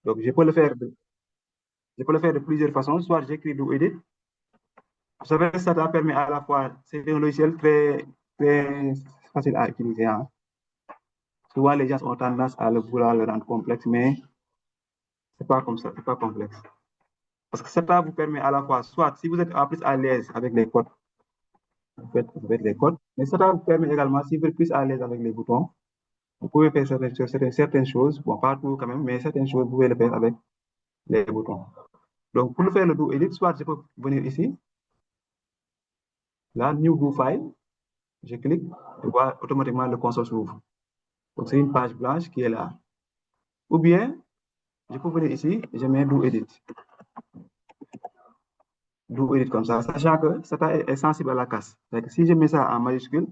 Donc, je peux le faire de plusieurs façons. Soit j'écris do edit. Vous savez, ça permet à la fois, c'est un logiciel très facile à utiliser. Hein. Souvent, les gens ont tendance à vouloir le rendre complexe, mais c'est pas comme ça, c'est pas complexe. Parce que ça vous permet à la fois, soit si vous êtes en plus à l'aise avec les codes, vous faites les codes, mais ça vous permet également, si vous êtes plus à l'aise avec les boutons, vous pouvez faire certaines choses, bon, pas tout quand même, mais certaines choses, vous pouvez le faire avec les boutons. Donc, pour le faire, le do edit, soit je peux venir ici, là, new do file, je clique, et voilà, automatiquement le console s'ouvre. Donc, c'est une page blanche qui est là. Ou bien, je peux venir ici, je mets do edit. Do edit comme ça, sachant que ça est sensible à la casse. Donc, si je mets ça en majuscule,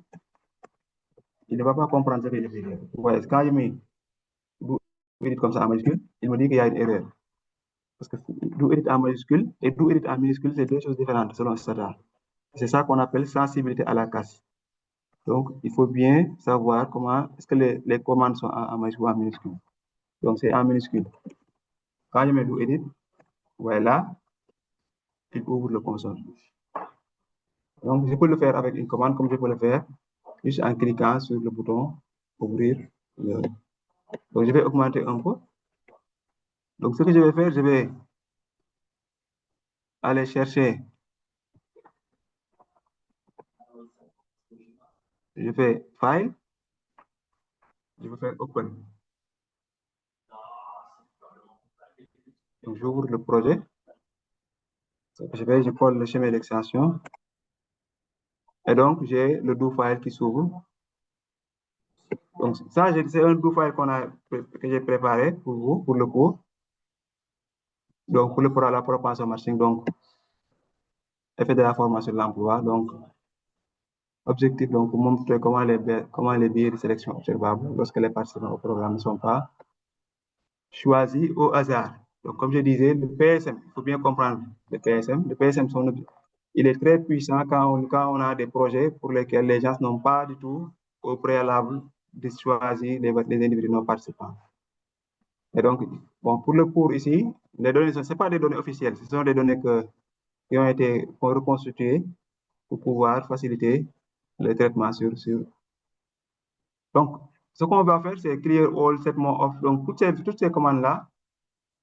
il ne va pas comprendre ce que je vais dire. Ouais, quand je mets do edit comme ça en majuscule, il me dit qu'il y a une erreur. Parce que do edit en majuscule et do edit en minuscule, c'est deux choses différentes selon Stata. C'est ça qu'on appelle sensibilité à la casse. Donc, il faut bien savoir comment est-ce que les commandes sont en majuscule ou en minuscule. Donc, c'est en minuscule. Quand je mets do edit, voilà, il ouvre le console. Donc, je peux le faire avec une commande comme je peux le faire juste en cliquant sur le bouton ouvrir. Donc, je vais augmenter un peu. Donc, ce que je vais faire, je vais aller chercher. Je fais File. Je vais faire Open. Donc, j'ouvre le projet. Je colle le chemin d'extension. Et donc, j'ai le do file qui s'ouvre. Donc, ça, c'est un do file que j'ai préparé pour vous, pour le cours. Donc, pour la propension matching, donc, effet de la formation de l'emploi. Donc, objectif, donc, pour montrer comment les biais de sélection observables lorsque les participants au programme ne sont pas choisis au hasard. Donc, comme je disais, le PSM, il faut bien comprendre le PSM. Le PSM, il est très puissant quand on a des projets pour lesquels les gens n'ont pas du tout au préalable de choisir les individus non participants. Et donc, bon, pour le cours ici, les données, ce sont pas des données officielles, ce sont des données qui ont été reconstituées pour pouvoir faciliter le traitement sur. Donc, ce qu'on va faire, c'est clear all, set more off. Donc, toutes ces commandes-là,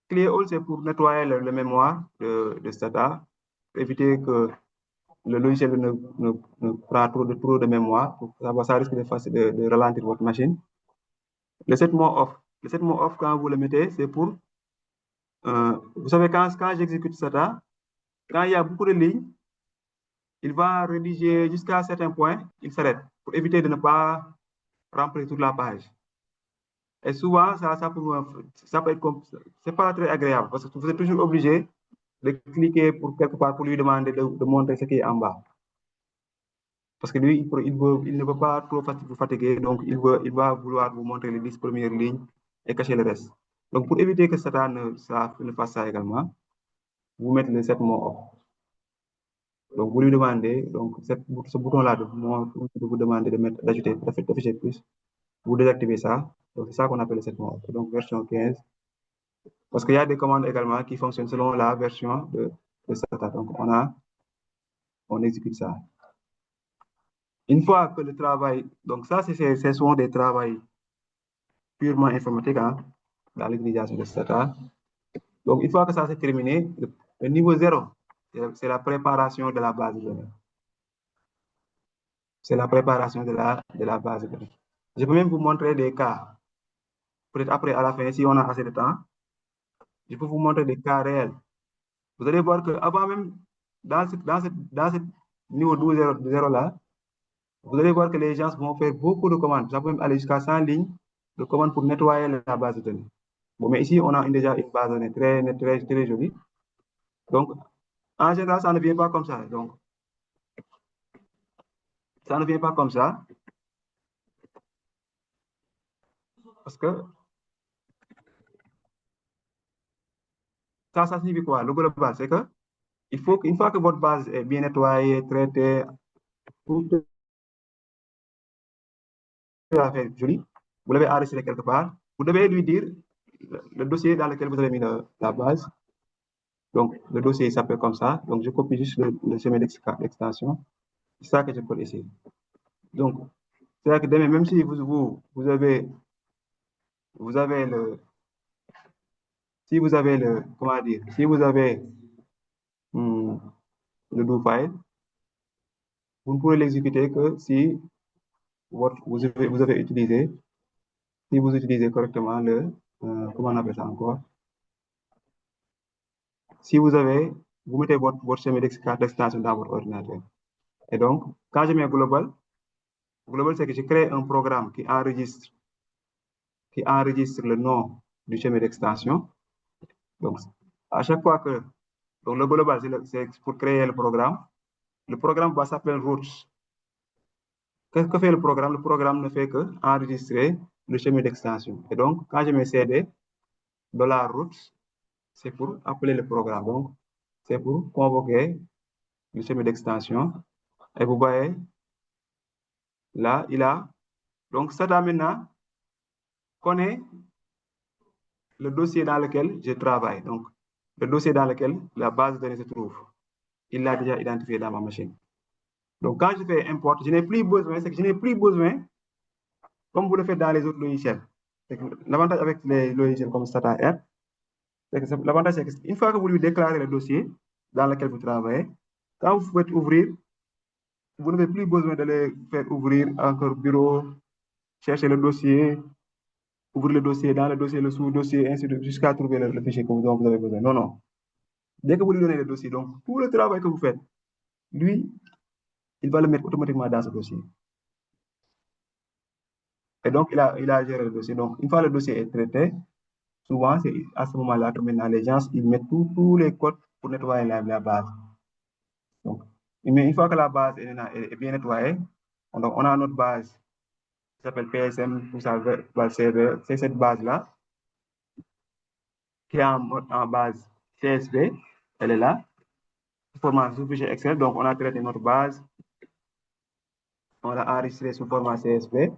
clear all, c'est pour nettoyer le mémoire de Stata, pour éviter que le logiciel ne prend trop de mémoire. Ça risque de ralentir votre machine. Le set more off, quand vous le mettez, c'est pour, vous savez, quand j'exécute Stata, quand il y a beaucoup de lignes, il va rédiger jusqu'à un certain point, il s'arrête, pour éviter de ne pas remplir toute la page. Et souvent, ça peut être c'est pas très agréable, parce que vous êtes toujours obligé de cliquer pour quelque part pour lui demander de montrer ce qui est en bas. Parce que lui, il ne veut pas trop vous fatiguer, donc il va vouloir vous montrer les 10 premières lignes et cacher le reste. Donc, pour éviter que Stata ne fasse ça également, vous mettez le set more off. Donc, vous lui demandez, donc ce bouton-là de vous demander d'afficher plus, vous désactivez ça. Donc, c'est ça qu'on appelle le set more off. Donc, version 15. Parce qu'il y a des commandes également qui fonctionnent selon la version de Stata. Donc, on exécute ça. Une fois que le travail, donc ça, ce sont des travaux purement informatiques hein, dans l'utilisation de Stata. Donc, une fois que ça c'est terminé, le niveau 0, c'est la préparation de la base de données. C'est la préparation de la base de données. Je peux même vous montrer des cas. Peut-être après, à la fin, si on a assez de temps, je peux vous montrer des cas réels. Vous allez voir qu'avant même, dans ce niveau 12.0 là, vous allez voir que les gens vont faire beaucoup de commandes. Ça peut même aller jusqu'à 100 lignes de commandes pour nettoyer la base de données. Bon, mais ici, on a déjà une base de données très jolie. Donc, en général, ça ne vient pas comme ça. Donc, ça ne vient pas comme ça. Parce que ça signifie quoi? Le global, c'est que une fois que votre base est bien nettoyée, traitée, tout est fait joli, vous l'avez enregistré quelque part, vous devez lui dire le dossier dans lequel vous avez mis la base. Donc, le dossier s'appelle comme ça. Donc, je copie juste le chemin d'extension. C'est ça que je peux ici. Donc, c'est-à-dire que demain, même si vous avez comment dire, si vous avez le do file, vous ne pourrez l'exécuter que si vous avez utilisé, si vous utilisez correctement comment on appelle ça encore? Si vous mettez votre chemin d'extension dans votre ordinateur. Et donc, quand je mets global, c'est que je crée un programme qui enregistre le nom du chemin d'extension. Donc, à chaque fois que, donc le global, c'est pour créer le programme. Le programme va s'appeler routes. Qu'est-ce que fait le programme? Le programme ne fait que enregistrer le chemin d'extension. Et donc, quand je mets cd $routes, c'est pour appeler le programme. Donc, c'est pour convoquer le chemin d'extension. Et vous voyez, là, donc ça maintenant connaît le dossier dans lequel je travaille. Donc, le dossier dans lequel la base de données se trouve. Il l'a déjà identifié dans ma machine. Donc, quand je fais import, je n'ai plus besoin, comme vous le faites dans les autres logiciels. L'avantage avec les logiciels comme StataR, l'avantage c'est qu'une fois que vous lui déclarez le dossier dans lequel vous travaillez, quand vous faites ouvrir, vous n'avez plus besoin de le faire ouvrir encore bureau, chercher le dossier, ouvrir le dossier, dans le dossier, le sous-dossier, ainsi de suite, jusqu'à trouver le fichier dont vous avez besoin. Non, non. Dès que vous lui donnez le dossier, donc tout le travail que vous faites, lui, il va le mettre automatiquement dans ce dossier. Et donc, il a géré le dossier. Donc, une fois le dossier est traité, souvent, c'est à ce moment-là que maintenant les gens, ils mettent tous les codes pour nettoyer la base. Donc, mais une fois que la base est bien nettoyée, on a notre base qui s'appelle PSM, tout ça, c'est cette base-là qui est en base CSV, elle est là, format sous fichier Excel. Donc, on a traité notre base, on l'a enregistré sous format CSV.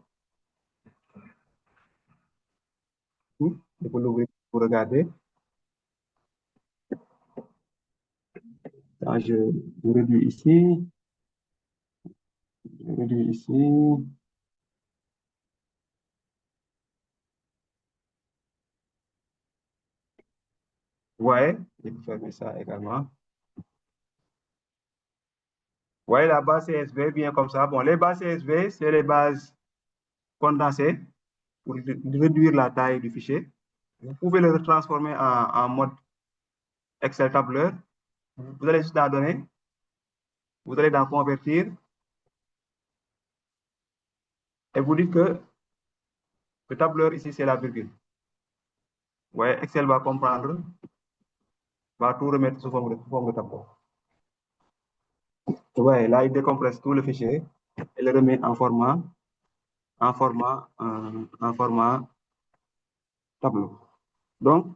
Je peux l'ouvrir pour regarder. Quand je réduis ici, je réduis ici. Ouais, je peux fermer ça également. Ouais, la base CSV vient comme ça. Bon, les bases CSV, c'est les bases condensées pour réduire la taille du fichier. Vous pouvez le transformer en mode Excel tableur. Vous allez juste la donner. Vous allez dans convertir. Et vous dites que le tableur ici, c'est la virgule. Ouais, Excel va comprendre, va tout remettre sous forme de tableau. Ouais, là, il décompresse tout le fichier et le remet en format tableau. Donc,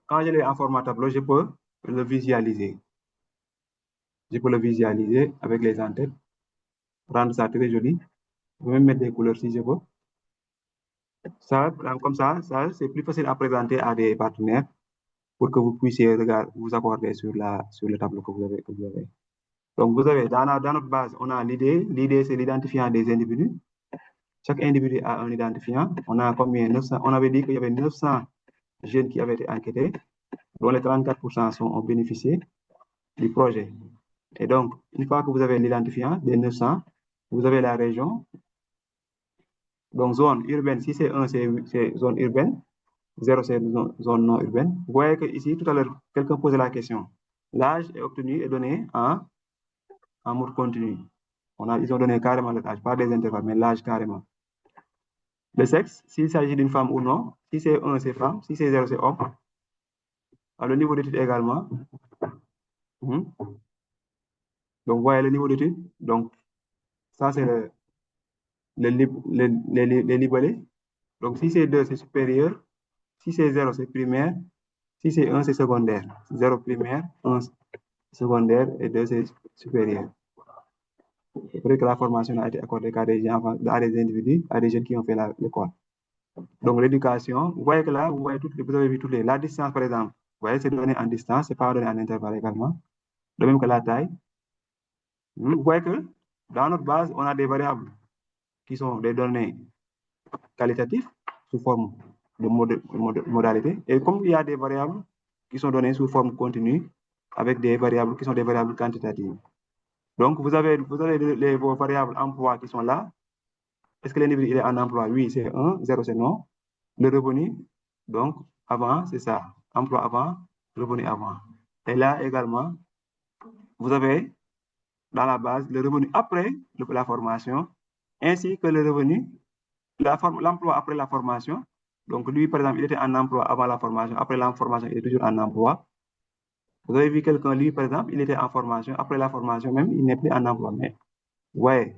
quand je l'ai en format tableau, je peux le visualiser. Je peux le visualiser avec les en-têtes, rendre ça très joli. Je peux même mettre des couleurs si je veux. Ça, comme ça, c'est plus facile à présenter à des partenaires pour que vous puissiez vous accorder sur le tableau que vous avez. Donc, vous avez dans notre base, on a l'idée. L'idée, c'est l'identifiant des individus. Chaque individu a un identifiant. On a combien? 900. On avait dit qu'il y avait 900 jeunes qui avaient été enquêtés, dont les 34% ont bénéficié du projet. Et donc, une fois que vous avez l'identifiant des 900, vous avez la région. Donc, zone urbaine, si c'est 1, c'est zone urbaine. 0, c'est zone non urbaine. Vous voyez que ici, tout à l'heure, quelqu'un posait la question. L'âge est obtenu et donné en mode continu. Ils ont donné carrément l'âge, pas des intervalles, mais l'âge carrément. Le sexe, s'il s'agit d'une femme ou non. Si c'est 1, c'est femme. Si c'est 0, c'est homme. Alors, le niveau d'étude également. Donc, vous voyez le niveau d'étude. Donc, ça, c'est les libellés. Donc, si c'est 2, c'est supérieur. Si c'est 0, c'est primaire. Si c'est 1, c'est secondaire. 0 primaire, 1 secondaire et 2, c'est supérieur. Peut-être que la formation a été accordée à des gens, à des individus, à des jeunes qui ont fait l'école. Donc, l'éducation, vous voyez que là, vous avez vu toutes les. La distance, par exemple, vous voyez, c'est donné en distance, c'est pas donné en intervalle également. De même que la taille. Vous voyez que dans notre base, on a des variables qui sont des données qualitatives sous forme de modalité. Et comme il y a des variables qui sont données sous forme continue, avec des variables qui sont des variables quantitatives. Donc, vous avez vos variables emploi qui sont là. Est-ce que l'individu est en emploi? Oui, c'est 1, 0, c'est non. Le revenu, donc, avant, c'est ça. Emploi avant, revenu avant. Et là également, vous avez dans la base le revenu après la formation, ainsi que le revenu, l'emploi après la formation. Donc, lui, par exemple, il était en emploi avant la formation. Après la formation, il est toujours en emploi. Vous avez vu quelqu'un, lui, par exemple, il était en formation. Après la formation, même, il n'est plus en emploi. Mais, ouais.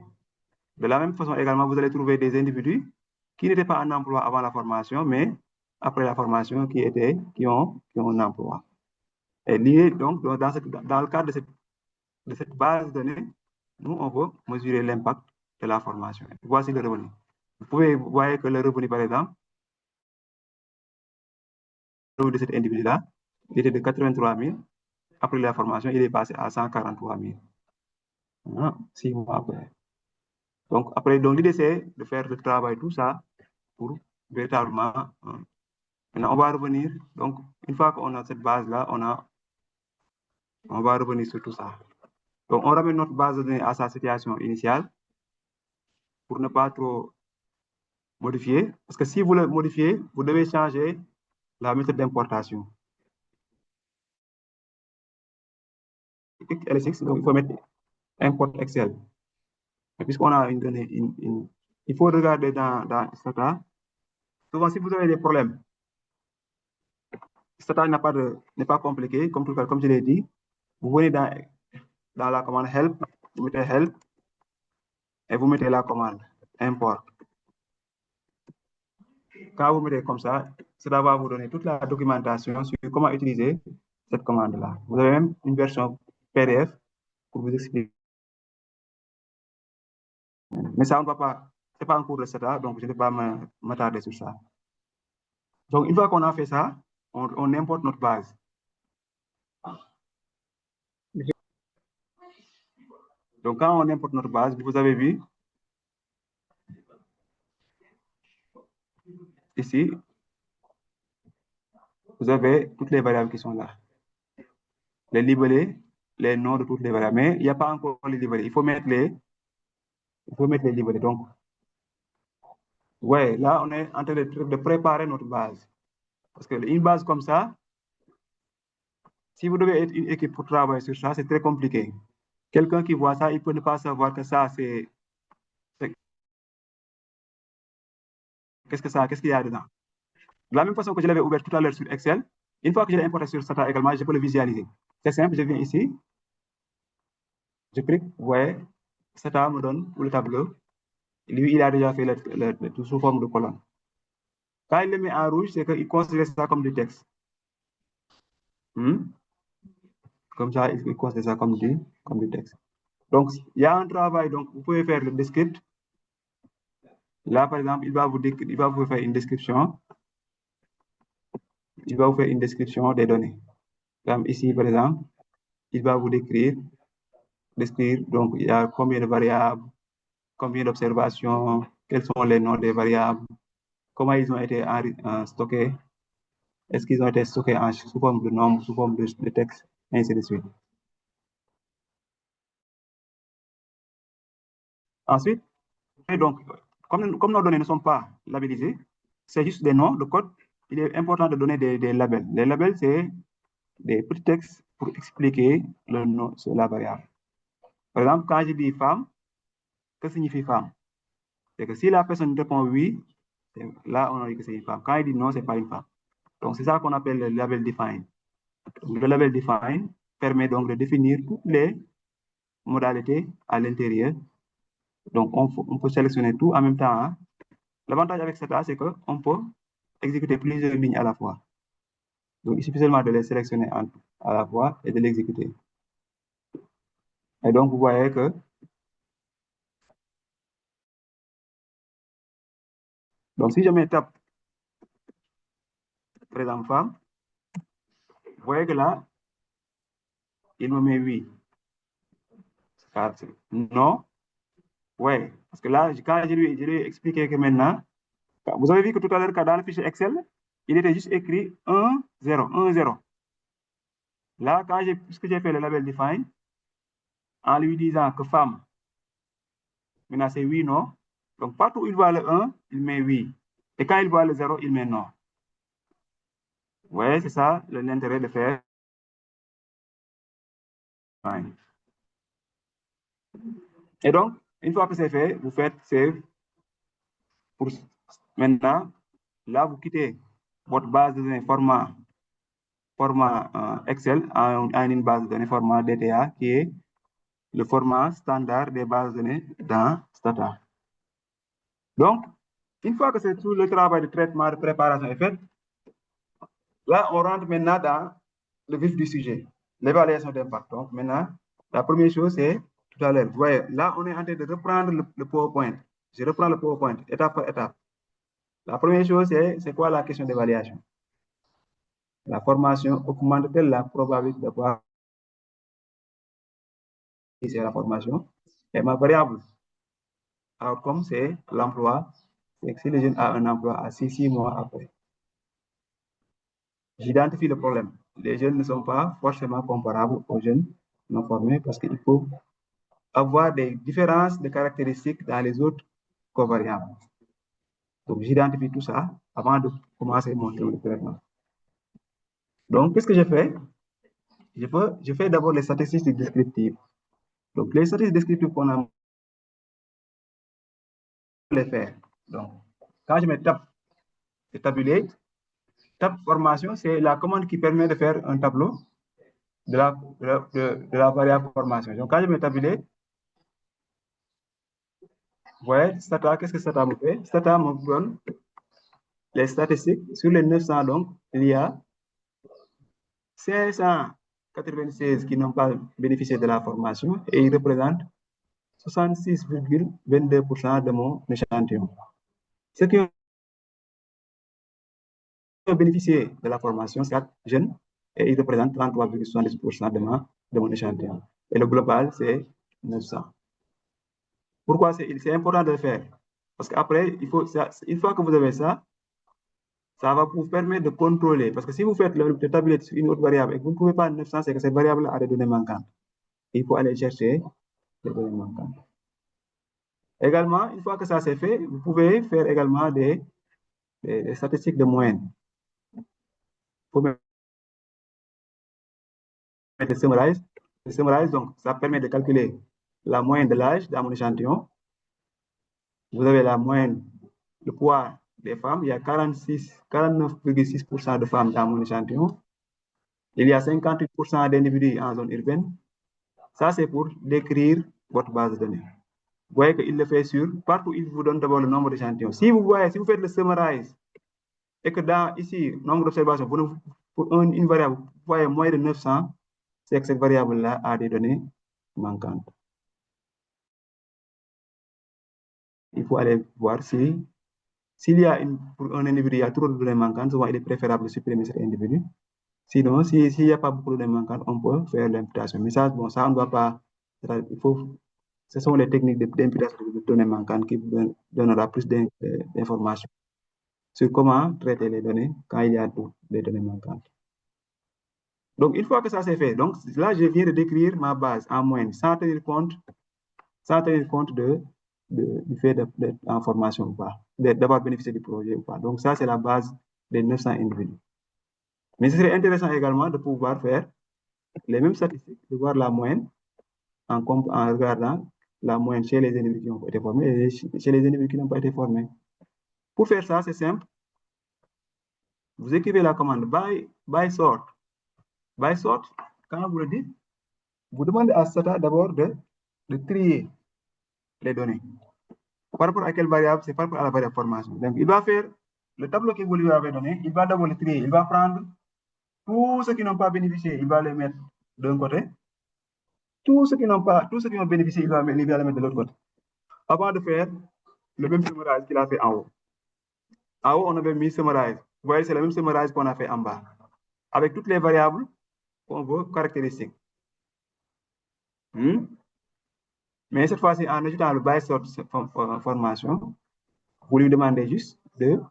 De la même façon, également, vous allez trouver des individus qui n'étaient pas en emploi avant la formation, mais après la formation, qui ont un emploi. Et lié, donc, dans le cadre de cette base de données, nous, on veut mesurer l'impact de la formation. Voici le revenu. Vous voyez que le revenu, par exemple, le revenu de cet individu-là, il était de 83 000. Après la formation, il est passé à 143 000. 6 mois après. Donc, après, l'idée, c'est de faire le travail, tout ça, pour véritablement. Maintenant, on va revenir. Donc, une fois qu'on a cette base-là, on va revenir sur tout ça. Donc, on ramène notre base de données à sa situation initiale pour ne pas trop modifier. Parce que si vous le modifiez, vous devez changer la méthode d'importation. LSX, donc il faut mettre import Excel. Puisqu'on a une donnée, il faut regarder dans Stata. Souvent, si vous avez des problèmes, Stata n'est pas compliqué, comme je l'ai dit. Vous venez dans la commande help, vous mettez help et vous mettez la commande import. Quand vous mettez comme ça va vous donner toute la documentation sur comment utiliser cette commande-là. Vous avez même une version PDF pour vous expliquer. Mais ça, on ne va pas, c'est pas un cours de Stata, donc je ne vais pas m'attarder sur ça. Donc, une fois qu'on a fait ça, on importe notre base. Donc, quand on importe notre base, vous avez vu, ici, vous avez toutes les variables qui sont là. Les libellés, les noms de toutes les variables. Mais il n'y a pas encore les libellés. Il faut mettre les libellés. Donc, ouais, là, on est en train de préparer notre base. Parce qu'une base comme ça, si vous devez être une équipe pour travailler sur ça, c'est très compliqué. Quelqu'un qui voit ça, il peut ne pas savoir que ça, c'est... Qu'est-ce qu'il y a dedans? De la même façon que je l'avais ouvert tout à l'heure sur Excel, une fois que je l'ai importé sur Stata également, je peux le visualiser. C'est simple, je viens ici, je clique, vous voyez, Stata me donne le tableau. Lui, il a déjà fait tout sous forme de colonne. Quand il le met en rouge, c'est qu'il considère ça comme du texte. Comme ça, il considère ça comme du texte. Donc, il y a un travail, donc vous pouvez faire le descript. Là, par exemple, il va vous faire une description. Il va vous faire une description des données. Comme ici, par exemple, il va vous décrire, donc il y a combien de variables, combien d'observations, quels sont les noms des variables, comment ils ont été stockés, est-ce qu'ils ont été stockés sous forme de nombre, sous forme de texte, et ainsi de suite. Ensuite, donc, comme nos données ne sont pas labellisées, c'est juste des noms de code, il est important de donner des labels. Les labels, c'est des petits textes pour expliquer le nom sur la variable. Par exemple, quand je dis femme, que signifie femme? C'est que si la personne répond oui, là, on dit que c'est une femme. Quand il dit non, ce n'est pas une femme. Donc, c'est ça qu'on appelle le label define. Donc, le label define permet donc de définir toutes les modalités à l'intérieur. Donc, on peut sélectionner tout en même temps. Hein. L'avantage avec ça, c'est qu'on peut exécuter plusieurs lignes à la fois. Donc, il suffit seulement de les sélectionner à la fois et de l'exécuter. Et donc, vous voyez que Donc, si je me tape, par exemple, femme, vous voyez que là, il me met oui. Non, ouais. Parce que là, quand je lui ai expliqué que maintenant, vous avez vu que tout à l'heure, dans le fichier Excel, il était juste écrit 1, 0, 1, 0. Là, puisque j'ai fait le label define, en lui disant que femme, maintenant c'est oui, non. Donc, partout où il voit le 1, il met oui. Et quand il voit le 0, il met non. Vous voyez, c'est ça l'intérêt de faire. Et donc, une fois que c'est fait, vous faites save. Pour maintenant, là, vous quittez votre base de données format Excel en une base de données format DTA qui est le format standard des bases de données dans Stata. Donc, une fois que c'est tout le travail de traitement, de préparation est fait, là, on rentre maintenant dans le vif du sujet, l'évaluation d'impact. Donc, maintenant, la première chose, c'est tout à l'heure. Vous voyez, là, on est en train de reprendre le PowerPoint. Je reprends le PowerPoint étape par étape. La première chose, c'est quoi la question d'évaluation? La formation augmente-t-elle la probabilité d'avoir c'est la formation? Et ma variable outcome, c'est l'emploi. C'est que si le jeune a un emploi à 6 mois après. J'identifie le problème. Les jeunes ne sont pas forcément comparables aux jeunes non formés parce qu'il faut avoir des différences de caractéristiques dans les autres covariables. Donc, j'identifie tout ça avant de commencer mon traitement. Donc, qu'est-ce que je fais? Je fais d'abord les statistiques descriptives. Donc, les statistiques descriptives qu'on a les faire. Donc, quand je me tape tabulate, tab formation, c'est la commande qui permet de faire un tableau de la variable formation. Donc, quand je me tabulate, vous voyez, Stata, qu'est-ce que Stata me fait? Stata me donne les statistiques. Sur les 900, donc, il y a 596 qui n'ont pas bénéficié de la formation et ils représentent 66,22% de mon échantillon. Ceux qui ont bénéficié de la formation, c'est 4 jeunes et ils représentent 33,70% de mon échantillon. Et le global, c'est 900. Pourquoi c'est important de le faire? Parce qu'après, une fois que vous avez ça, ça va vous permettre de contrôler. Parce que si vous faites le tablette sur une autre variable et que vous ne trouvez pas 900, c'est que cette variable a des données manquantes. Il faut aller chercher les données manquantes. Également, une fois que ça c'est fait, vous pouvez faire également des statistiques de moyenne. Vous mettre le summarize. Le summarize, donc, ça permet de calculer la moyenne de l'âge dans mon échantillon. Vous avez la moyenne, le poids des femmes. Il y a 49,6% de femmes dans mon échantillon. Il y a 58% d'individus en zone urbaine. Ça, c'est pour décrire votre base de données. Vous voyez qu'il le fait sur partout, il vous donne d'abord le nombre d'échantillons. Si vous faites le summarize et que dans ici, nombre d'observations, pour une variable, vous voyez moins de 900, c'est que cette variable-là a des données manquantes. Il faut aller voir s'il y a pour un individu, il y a trop de données manquantes, souvent il est préférable de supprimer cet individu. Sinon, s'il n'y a pas beaucoup de données manquantes, on peut faire l'imputation. Mais ça, bon, ça, on ne doit pas. Ce sont les techniques d'imputation de données manquantes qui vous donnera plus d'informations sur comment traiter les données quand il y a des données manquantes. Donc, une fois que ça c'est fait, donc là, je viens de décrire ma base en moyenne sans tenir compte du fait d'être en formation ou pas, d'avoir bénéficié du projet ou pas. Donc, ça, c'est la base des 900 individus. Mais ce serait intéressant également de pouvoir faire les mêmes statistiques, de voir la moyenne en regardant la moyenne chez les individus qui ont été formés et chez les individus qui n'ont pas été formés. Pour faire ça, c'est simple. Vous écrivez la commande by sort. By sort, quand vous le dites, vous demandez à Stata d'abord de trier les données. Par rapport à quelle variable? C'est par rapport à la variable formation. Donc, il va faire le tableau que vous lui avez donné, il va d'abord le trier. Il va prendre tous ceux qui n'ont pas bénéficié, il va les mettre d'un côté. Tous ceux qui ont bénéficié, il va les mettre de l'autre côté. Avant de faire le même summarize qu'il a fait en haut. En haut, on avait mis summarize. Vous voyez, c'est le même summarize qu'on a fait en bas, avec toutes les variables qu'on veut caractéristiques. Mais cette fois-ci, en ajoutant le by sort formation, vous lui demandez juste de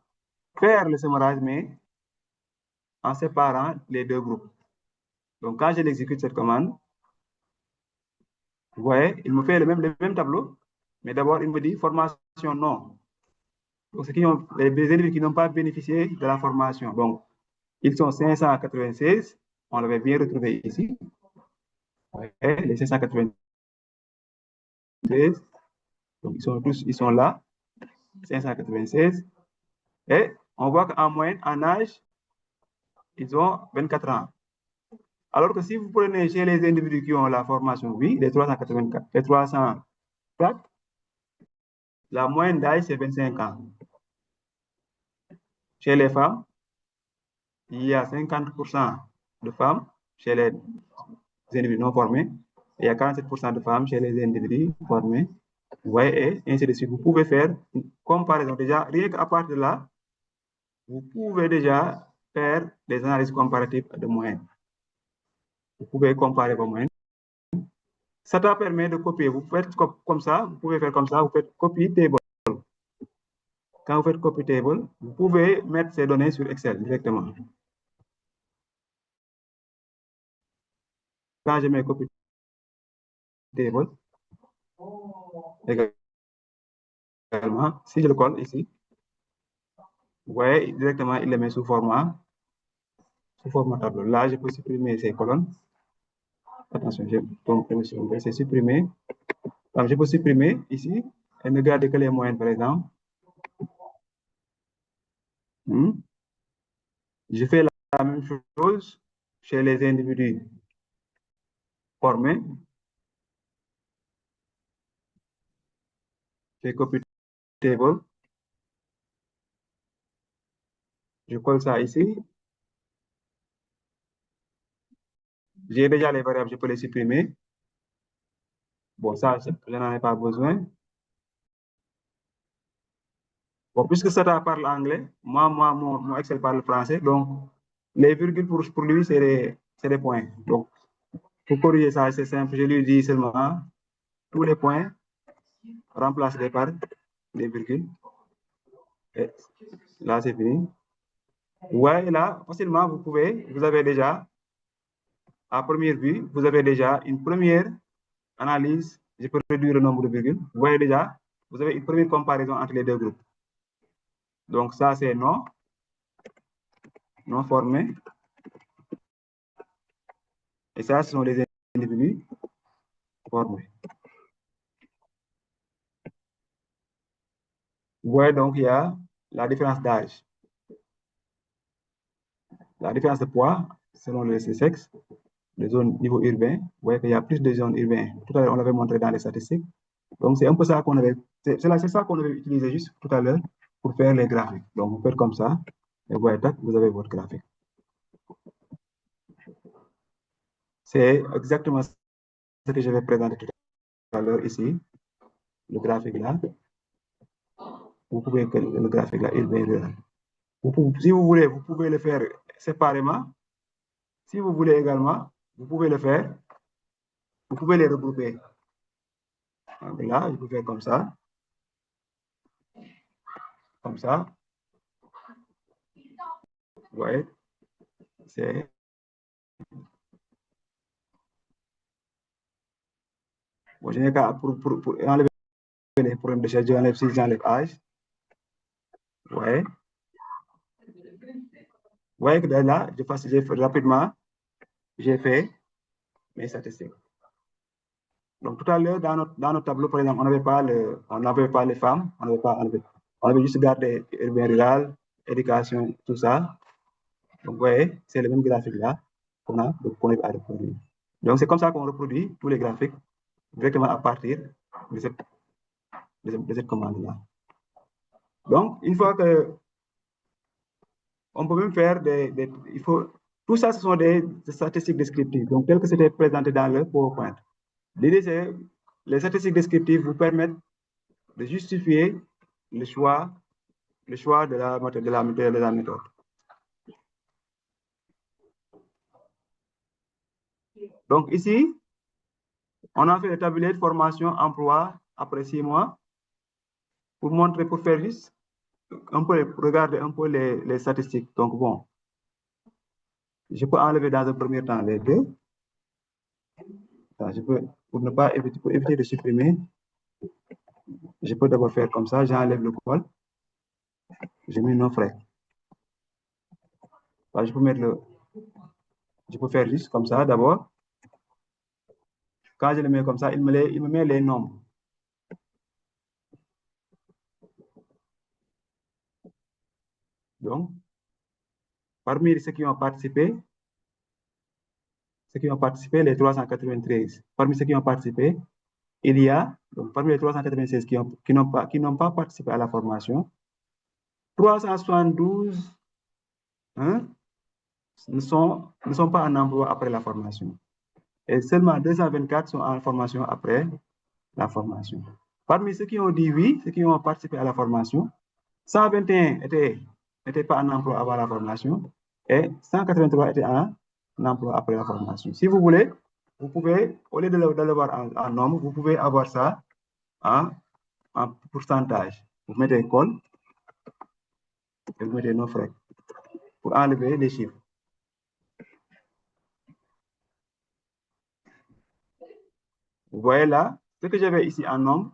faire le summarize, mais en séparant les deux groupes. Donc, quand je l'exécute cette commande, vous voyez, il me fait le même tableau, mais d'abord, il me dit formation non. Donc, les individus qui n'ont pas bénéficié de la formation. Donc, ils sont 596. On l'avait bien retrouvé ici. Ouais, les 596. Donc, ils sont là. 596. Et on voit qu'en moyenne, en âge, ils ont 24 ans. Alors que si vous prenez chez les individus qui ont la formation, oui, les 384, les 304, la moyenne d'âge, c'est 25 ans. Chez les femmes, il y a 50% de femmes chez les individus non formés. Il y a 47% de femmes chez les individus formés. Vous voyez, et ainsi de suite. Vous pouvez faire une comparaison. Déjà, rien qu'à partir de là, vous pouvez déjà faire des analyses comparatives de moyenne. Vous pouvez comparer vos moyennes. Ça permet de copier. Vous faites comme ça, vous pouvez faire comme ça, vous faites copy table. Quand vous faites copy table, vous pouvez mettre ces données sur Excel directement. Quand je mets copy table, également, si je le colle ici, vous voyez, directement, il le met sous format tableau. Là, je peux supprimer ces colonnes. Attention, c'est supprimé. Donc, je peux supprimer ici et ne garder que les moyennes, par exemple. Je fais la même chose chez les individus formés. Je copie table. Je colle ça ici. J'ai déjà les variables, je peux les supprimer. Bon, ça, je n'en ai pas besoin. Bon, puisque ça parle anglais, mon Excel parle français, donc les virgules pour lui, c'est des points. Donc, pour corriger ça, c'est simple. Je lui dis seulement tous les points, remplace-les par des virgules. Et là, c'est fini. Ouais, là, facilement, vous avez déjà, à première vue, vous avez déjà une première analyse. Je peux réduire le nombre de virgules. Vous voyez déjà, vous avez une première comparaison entre les deux groupes. Donc, ça, c'est non formé. Et ça, ce sont les individus formés. Vous voyez donc, il y a la différence d'âge. La différence de poids, selon le sexe, les zones niveau urbain. Vous voyez qu'il y a plus de zones urbaines. Tout à l'heure, on l'avait montré dans les statistiques. Donc, c'est un peu ça qu'on avait, c'est ça qu'on avait utilisé juste tout à l'heure pour faire les graphiques. Donc, vous faites comme ça, et vous voyez, vous avez votre graphique. C'est exactement ce que je vais présenter tout à l'heure ici, le graphique là. Vous pouvez le graphique là, urbain, rural. Si vous voulez, vous pouvez le faire séparément. Si vous voulez également, vous pouvez le faire. Vous pouvez les regrouper. Donc là, je peux faire comme ça. Comme ça. Vous voyez, c'est... Bon, je n'ai qu'à pour enlever les problèmes de charge, j'enlève si j'enlève âge. Vous voyez. Vous voyez que là, rapidement, j'ai fait mes statistiques. Donc, tout à l'heure, dans notre tableau, par exemple, on n'avait pas les femmes, on avait juste gardé urbain rural, éducation, tout ça. Donc, vous voyez, c'est le même graphique là qu'on a reproduire. Donc, c'est comme ça qu'on reproduit tous les graphiques directement à partir de cette commande-là. Donc, une fois que on peut même faire tout ça, ce sont des statistiques descriptives, donc tel que c'était présenté dans le PowerPoint. L'idée, c'est les statistiques descriptives vous permettent de justifier le choix le choix de la méthode. Donc ici, on a fait le tablier de formation emploi après 6 mois pour montrer, pour faire juste un peu, regarder un peu les statistiques. Donc bon, je peux enlever dans un premier temps les deux. Je peux, pour ne pas éviter, pour éviter de supprimer, je peux d'abord faire comme ça, j'enlève le col, je mets nos frais. Je peux mettre je peux faire juste comme ça d'abord. Quand je le mets comme ça, il me met les nombres. Donc, parmi ceux qui ont participé, les 393, parmi ceux qui ont participé, il y a, donc, parmi les 396 qui n'ont pas participé à la formation, 372 hein, ne sont pas en emploi après la formation. Et seulement 224 sont en formation après la formation. Parmi ceux qui ont dit oui, ceux qui ont participé à la formation, 121 n'étaient pas en emploi avant la formation et 183 étaient en emploi après la formation. Si vous voulez, vous pouvez, au lieu de l'avoir en nombre, vous pouvez avoir ça en pourcentage. Vous mettez école et vous mettez nos frais pour enlever les chiffres. Vous voyez là, ce que j'avais ici en nombre,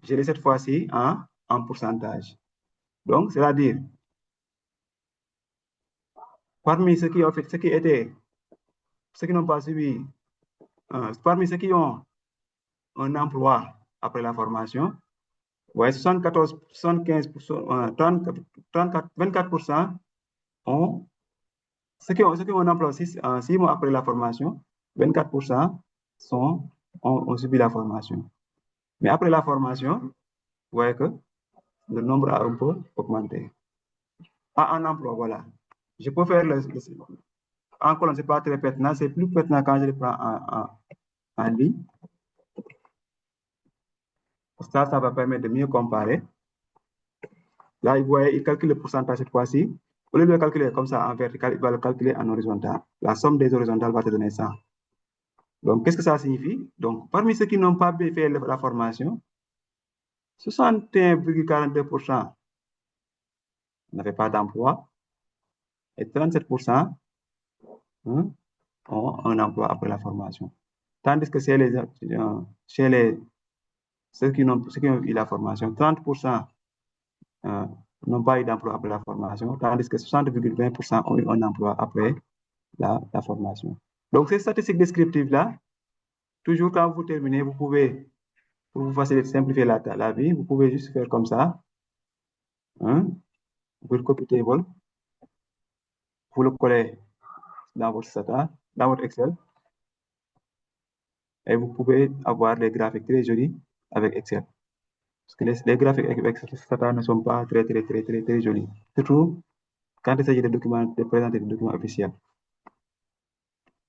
je l'ai cette fois-ci en pourcentage. Donc, c'est-à-dire, parmi ceux qui ont fait, ceux qui n'ont pas suivi, parmi ceux qui ont un emploi après la formation, ouais, 74, 75%, 24% ont, ceux qui ont un emploi 6 mois après la formation, 24% ont subi la formation. Mais après la formation, vous voyez que le nombre a un peu augmenté. En emploi, voilà. Je peux faire en colonne, ce n'est pas très pertinent, c'est plus pertinent quand je le prends en ligne. Ça va permettre de mieux comparer. Là, vous voyez, il calcule le pourcentage cette fois-ci. Au lieu de le calculer comme ça en vertical, il va le calculer en horizontal. La somme des horizontales va te donner ça. Donc, qu'est-ce que ça signifie? Donc, parmi ceux qui n'ont pas fait la formation, 61,42% n'avaient pas d'emploi et 37% ont un emploi après la formation. Tandis que chez ceux qui ont eu la formation, 30% n'ont pas eu d'emploi après la formation, tandis que 60,20% ont eu un emploi après la formation. Donc, ces statistiques descriptives-là, toujours quand vous terminez, vous pouvez, pour vous faciliter, simplifier la vie, vous pouvez juste faire comme ça. Vous copy table, vous le collez dans votre SATA, dans votre Excel, et vous pouvez avoir des graphiques très jolis avec Excel. Parce que les graphiques avec SATA ne sont pas très jolis. Surtout quand il s'agit de présenter des documents officiels.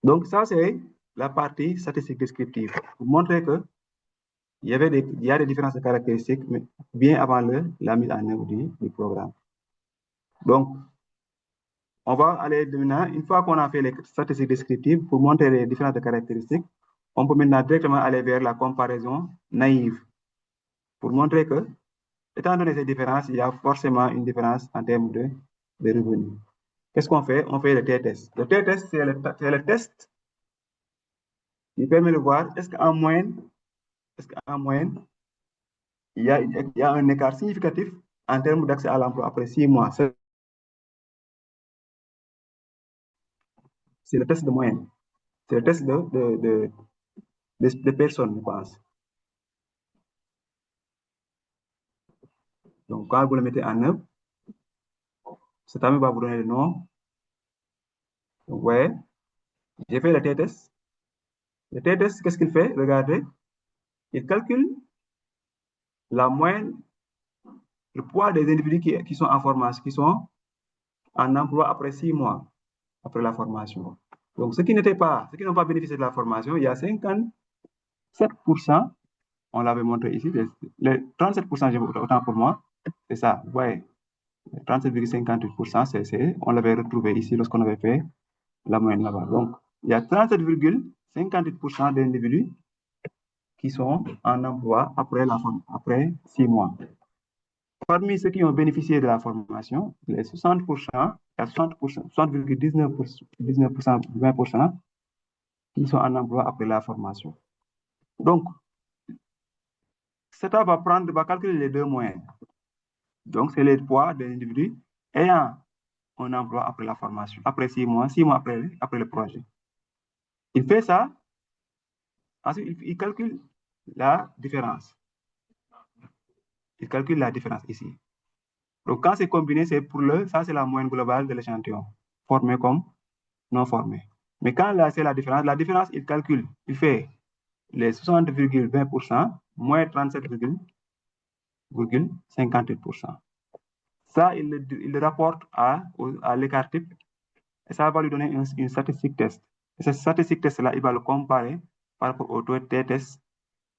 Donc, ça, c'est la partie statistique descriptive. Pour montrer que il y a des différences de caractéristiques, mais bien avant la mise en œuvre du programme. Donc, on va aller maintenant, une fois qu'on a fait les statistiques descriptives pour montrer les différentes caractéristiques, on peut maintenant directement aller vers la comparaison naïve pour montrer que, étant donné ces différences, il y a forcément une différence en termes de revenus. Qu'est-ce qu'on fait? On fait le t-test. Le t-test, c'est le test qui permet de voir est-ce qu'en moyenne, il y a un écart significatif en termes d'accès à l'emploi après 6 mois. C'est le test de moyenne. C'est le test de personnes, je pense. Donc, quand vous le mettez en œuvre, cet ami va vous donner le nom. Donc, ouais, j'ai fait le t-test. Le t-test, qu'est-ce qu'il fait? Regardez, il calcule la moyenne, le poids des individus qui sont en formation, qui sont en emploi après 6 mois, après la formation. Donc, ceux qui n'ont pas bénéficié de la formation, il y a 57%, on l'avait montré ici, les 37%, autant pour moi, c'est ça, vous voyez. 37,58%, on l'avait retrouvé ici lorsqu'on avait fait la moyenne là-bas. Donc, il y a 37,58% d'individus qui sont en emploi après 6 mois. Parmi ceux qui ont bénéficié de la formation, les 60%, il y a 60,19%, 20% qui sont en emploi après la formation. Donc, CETA va calculer les deux moyennes. Donc, c'est les poids des individus ayant un emploi après la formation, après 6 mois après le projet. Il fait ça, ensuite il calcule la différence. Il calcule la différence ici. Donc, quand c'est combiné, ça c'est la moyenne globale de l'échantillon, formé comme non formé. Mais quand là, c'est la différence, il calcule, il fait les 60,20% moins 37,58%. Ça, il le rapporte à l'écart type et ça va lui donner une statistique test. Et cette statistique test-là, il va le comparer par rapport au t-test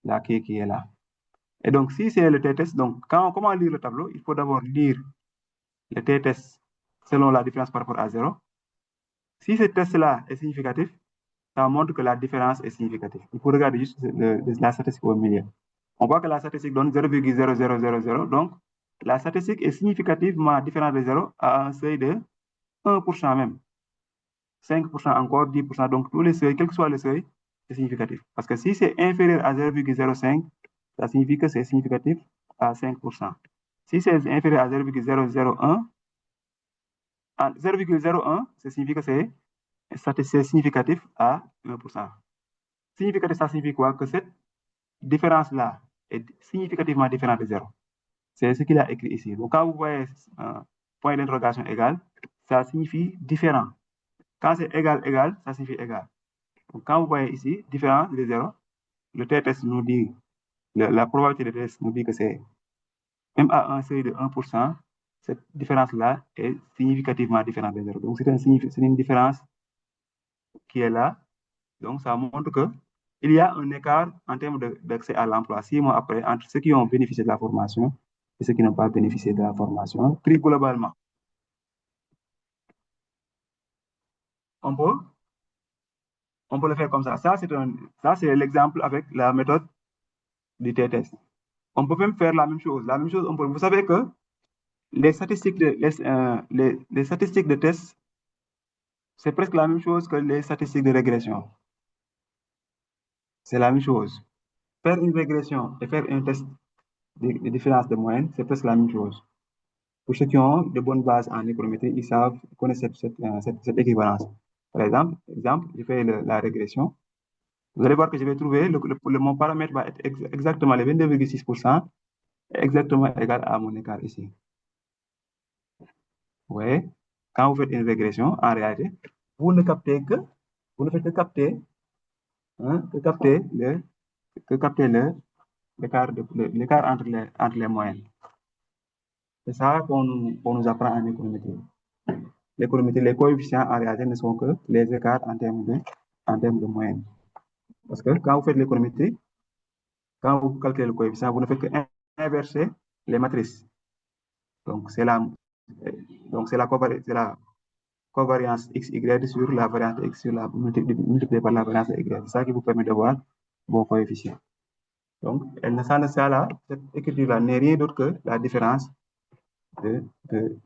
là, qui est là. Et donc, si c'est le t-test, donc comment lire le tableau? Il faut d'abord lire le t-test selon la différence par rapport à 0. Si ce test-là est significatif, ça montre que la différence est significative. Il faut regarder juste la statistique au milieu. On voit que la statistique donne 0,0000. Donc, la statistique est significativement différente de 0 à un seuil de 1% même. 5% encore, 10%. Donc, tous les seuils, quel que soit le seuil, c'est significatif. Parce que si c'est inférieur à 0,05, ça signifie que c'est significatif à 5%. Si c'est inférieur à 0,001, ça signifie que c'est significatif à 1%. Significatif, ça signifie quoi? Que cette différence-là est significativement différente de 0. C'est ce qu'il a écrit ici. Donc, quand vous voyez point d'interrogation égal, ça signifie différent. Quand c'est égal, ça signifie égal. Donc, quand vous voyez ici, différent de 0, le t-test nous dit, la probabilité de test nous dit que c'est, même à un seuil de 1%, cette différence-là est significativement différente de 0. Donc, c'est une différence qui est là. Donc, ça montre qu'il y a un écart en termes d'accès à l'emploi 6 mois après entre ceux qui ont bénéficié de la formation et ceux qui n'ont pas bénéficié de la formation, pris globalement. On peut le faire comme ça. Ça, c'est l'exemple avec la méthode du t-test. On peut même faire la même chose. Vous savez que les statistiques de test, c'est presque la même chose que les statistiques de régression. C'est la même chose. Faire une régression et faire un test de différence de moyenne, c'est presque la même chose. Pour ceux qui ont de bonnes bases en économétrie, ils connaissent cette équivalence. Par exemple, je fais la régression. Vous allez voir que je vais trouver mon paramètre va être exactement les 22,6%, exactement égal à mon écart ici. Vous voyez, quand vous faites une régression, en réalité, vous ne faites que capter l'écart entre les moyennes. C'est ça qu'on nous apprend en économétrie. L'économétrie, les coefficients en réalité ne sont que les écarts en termes de moyenne. Parce que quand vous faites l'économétrie, quand vous calculez le coefficient, vous ne faites que inverser les matrices. Donc, c'est la covariance XY sur la variance X sur multipliée par la variance Y. C'est ça qui vous permet de voir vos coefficients. Donc, cette écriture-là n'est rien d'autre que la différence de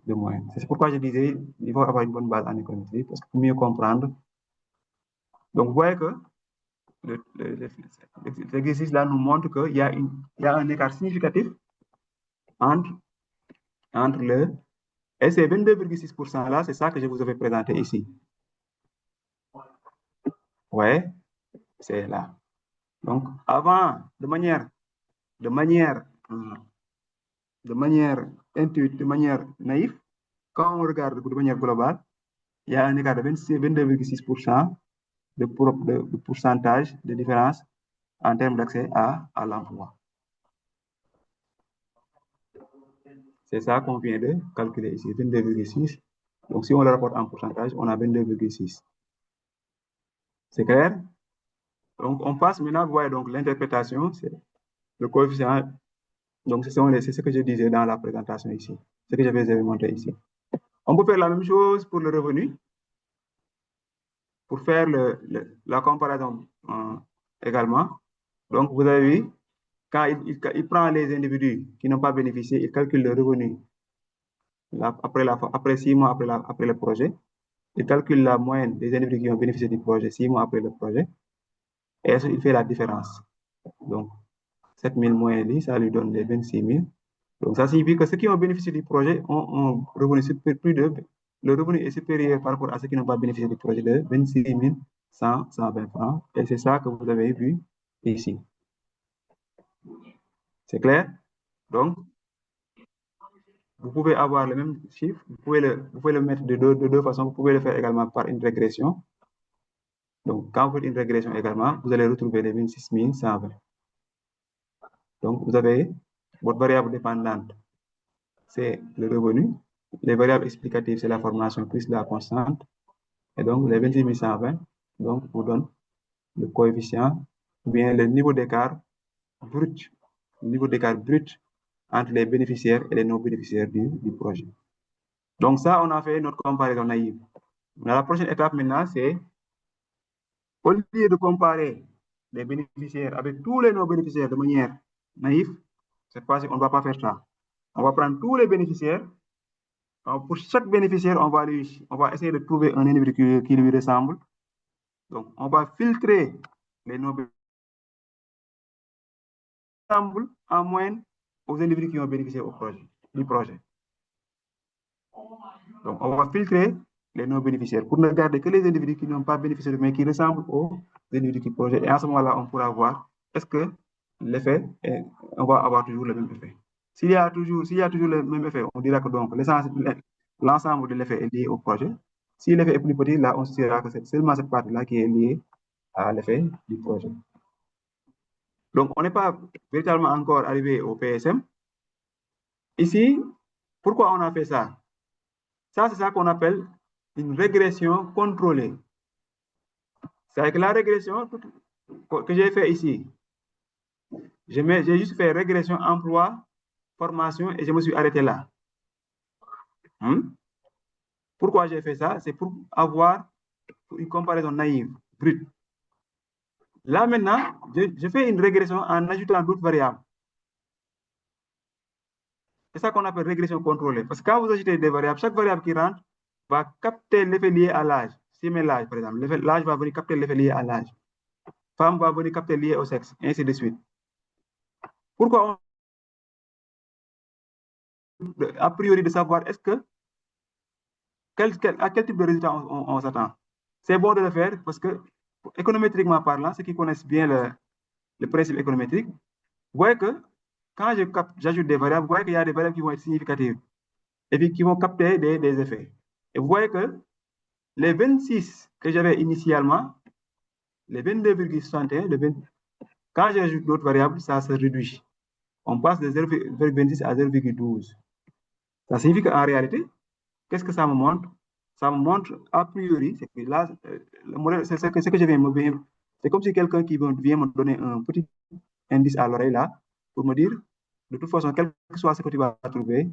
moyenne. C'est pourquoi je disais il faut avoir une bonne base en économétrie parce que pour mieux comprendre. Donc, vous voyez que l'exercice là nous montre qu'il y a un écart significatif entre le. Et ces 22,6% là, c'est ça que je vous avais présenté ici. Ouais, c'est là. Donc, avant, de manière intuitive, de manière naïve, quand on regarde de manière globale, il y a un écart de 22,6% de pourcentage de différence en termes d'accès à l'emploi. C'est ça qu'on vient de calculer ici, 22,6. Donc, si on le rapporte en pourcentage, on a 22,6. C'est clair? Donc, on passe maintenant, vous voyez, donc l'interprétation, c'est le coefficient. Donc, c'est ce que je disais dans la présentation ici. ce que je vais montrer ici. On peut faire la même chose pour le revenu, pour faire la comparaison également. Donc, vous avez vu, quand il prend les individus qui n'ont pas bénéficié, il calcule le revenu après 6 mois après le projet. Il calcule la moyenne des individus qui ont bénéficié du projet 6 mois après le projet. Et ensuite, il fait la différence. Donc, 7 000 moins 10, ça lui donne les 26 000. Donc, ça signifie que ceux qui ont bénéficié du projet ont revenu le revenu est supérieur par rapport à ceux qui n'ont pas bénéficié du projet de 26 120 francs. Et c'est ça que vous avez vu ici. C'est clair? Donc, vous pouvez avoir le même chiffre, vous pouvez le mettre de deux façons. Vous pouvez le faire également par une régression. Donc, quand vous faites une régression également, vous allez retrouver les 26 120. Donc, vous avez votre variable dépendante, c'est le revenu. Les variables explicatives, c'est la formation plus la constante. Et donc, les 28 120, donc, vous donne le coefficient, ou bien le niveau d'écart brut, entre les bénéficiaires et les non-bénéficiaires du projet. Donc, ça, on a fait notre comparaison naïve. La prochaine étape maintenant, c'est au lieu de comparer les bénéficiaires avec tous les non-bénéficiaires de manière naïve, cette fois-ci, on ne va pas faire ça. On va prendre tous les bénéficiaires. Alors, pour chaque bénéficiaire, on va essayer de trouver un individu qui lui ressemble. Donc, on va filtrer les non-bénéficiaires en moyenne aux individus qui ont bénéficié du projet. Donc, on va filtrer les non-bénéficiaires pour ne garder que les individus qui n'ont pas bénéficié, mais qui ressemblent aux individus du projet. Et à ce moment-là, on pourra voir est-ce que l'effet, on va avoir toujours le même effet. S'il y a toujours le même effet, on dira que donc l'ensemble de l'effet est lié au projet. Si l'effet est plus petit, là, on se dira que c'est seulement cette partie-là qui est liée à l'effet du projet. Donc, on n'est pas véritablement encore arrivé au PSM. Ici, pourquoi on a fait ça? Ça, c'est ça qu'on appelle une régression contrôlée. C'est avec la régression que j'ai fait ici. J'ai juste fait régression emploi, formation et je me suis arrêté là. Pourquoi j'ai fait ça? C'est pour avoir une comparaison naïve, brute. Là maintenant, je fais une régression en ajoutant d'autres variables. C'est ça qu'on appelle régression contrôlée. Parce que quand vous ajoutez des variables, chaque variable qui rentre va capter l'effet lié à l'âge. Si met l'âge, par exemple, l'âge va venir capter l'effet lié à l'âge. Femme va venir capter lié au sexe, et ainsi de suite. Pourquoi a priori de savoir est-ce que à quel type de résultat on s'attend? C'est bon de le faire parce que économétriquement parlant, ceux qui connaissent bien le principe économétrique, vous voyez que quand j'ajoute des variables, vous voyez qu'il y a des variables qui vont être significatives et puis qui vont capter des effets. Et vous voyez que les 26 que j'avais initialement, les 22,61, quand j'ajoute d'autres variables, ça se réduit. On passe de 0,26 à 0,12. Ça signifie qu'en réalité, qu'est-ce que ça me montre? Ça me montre a priori, c'est que là, le modèle, c'est ce que je viens me dire. C'est comme si quelqu'un qui vient me donner un petit indice à l'oreille là, pour me dire, de toute façon, quel que soit ce que tu vas trouver,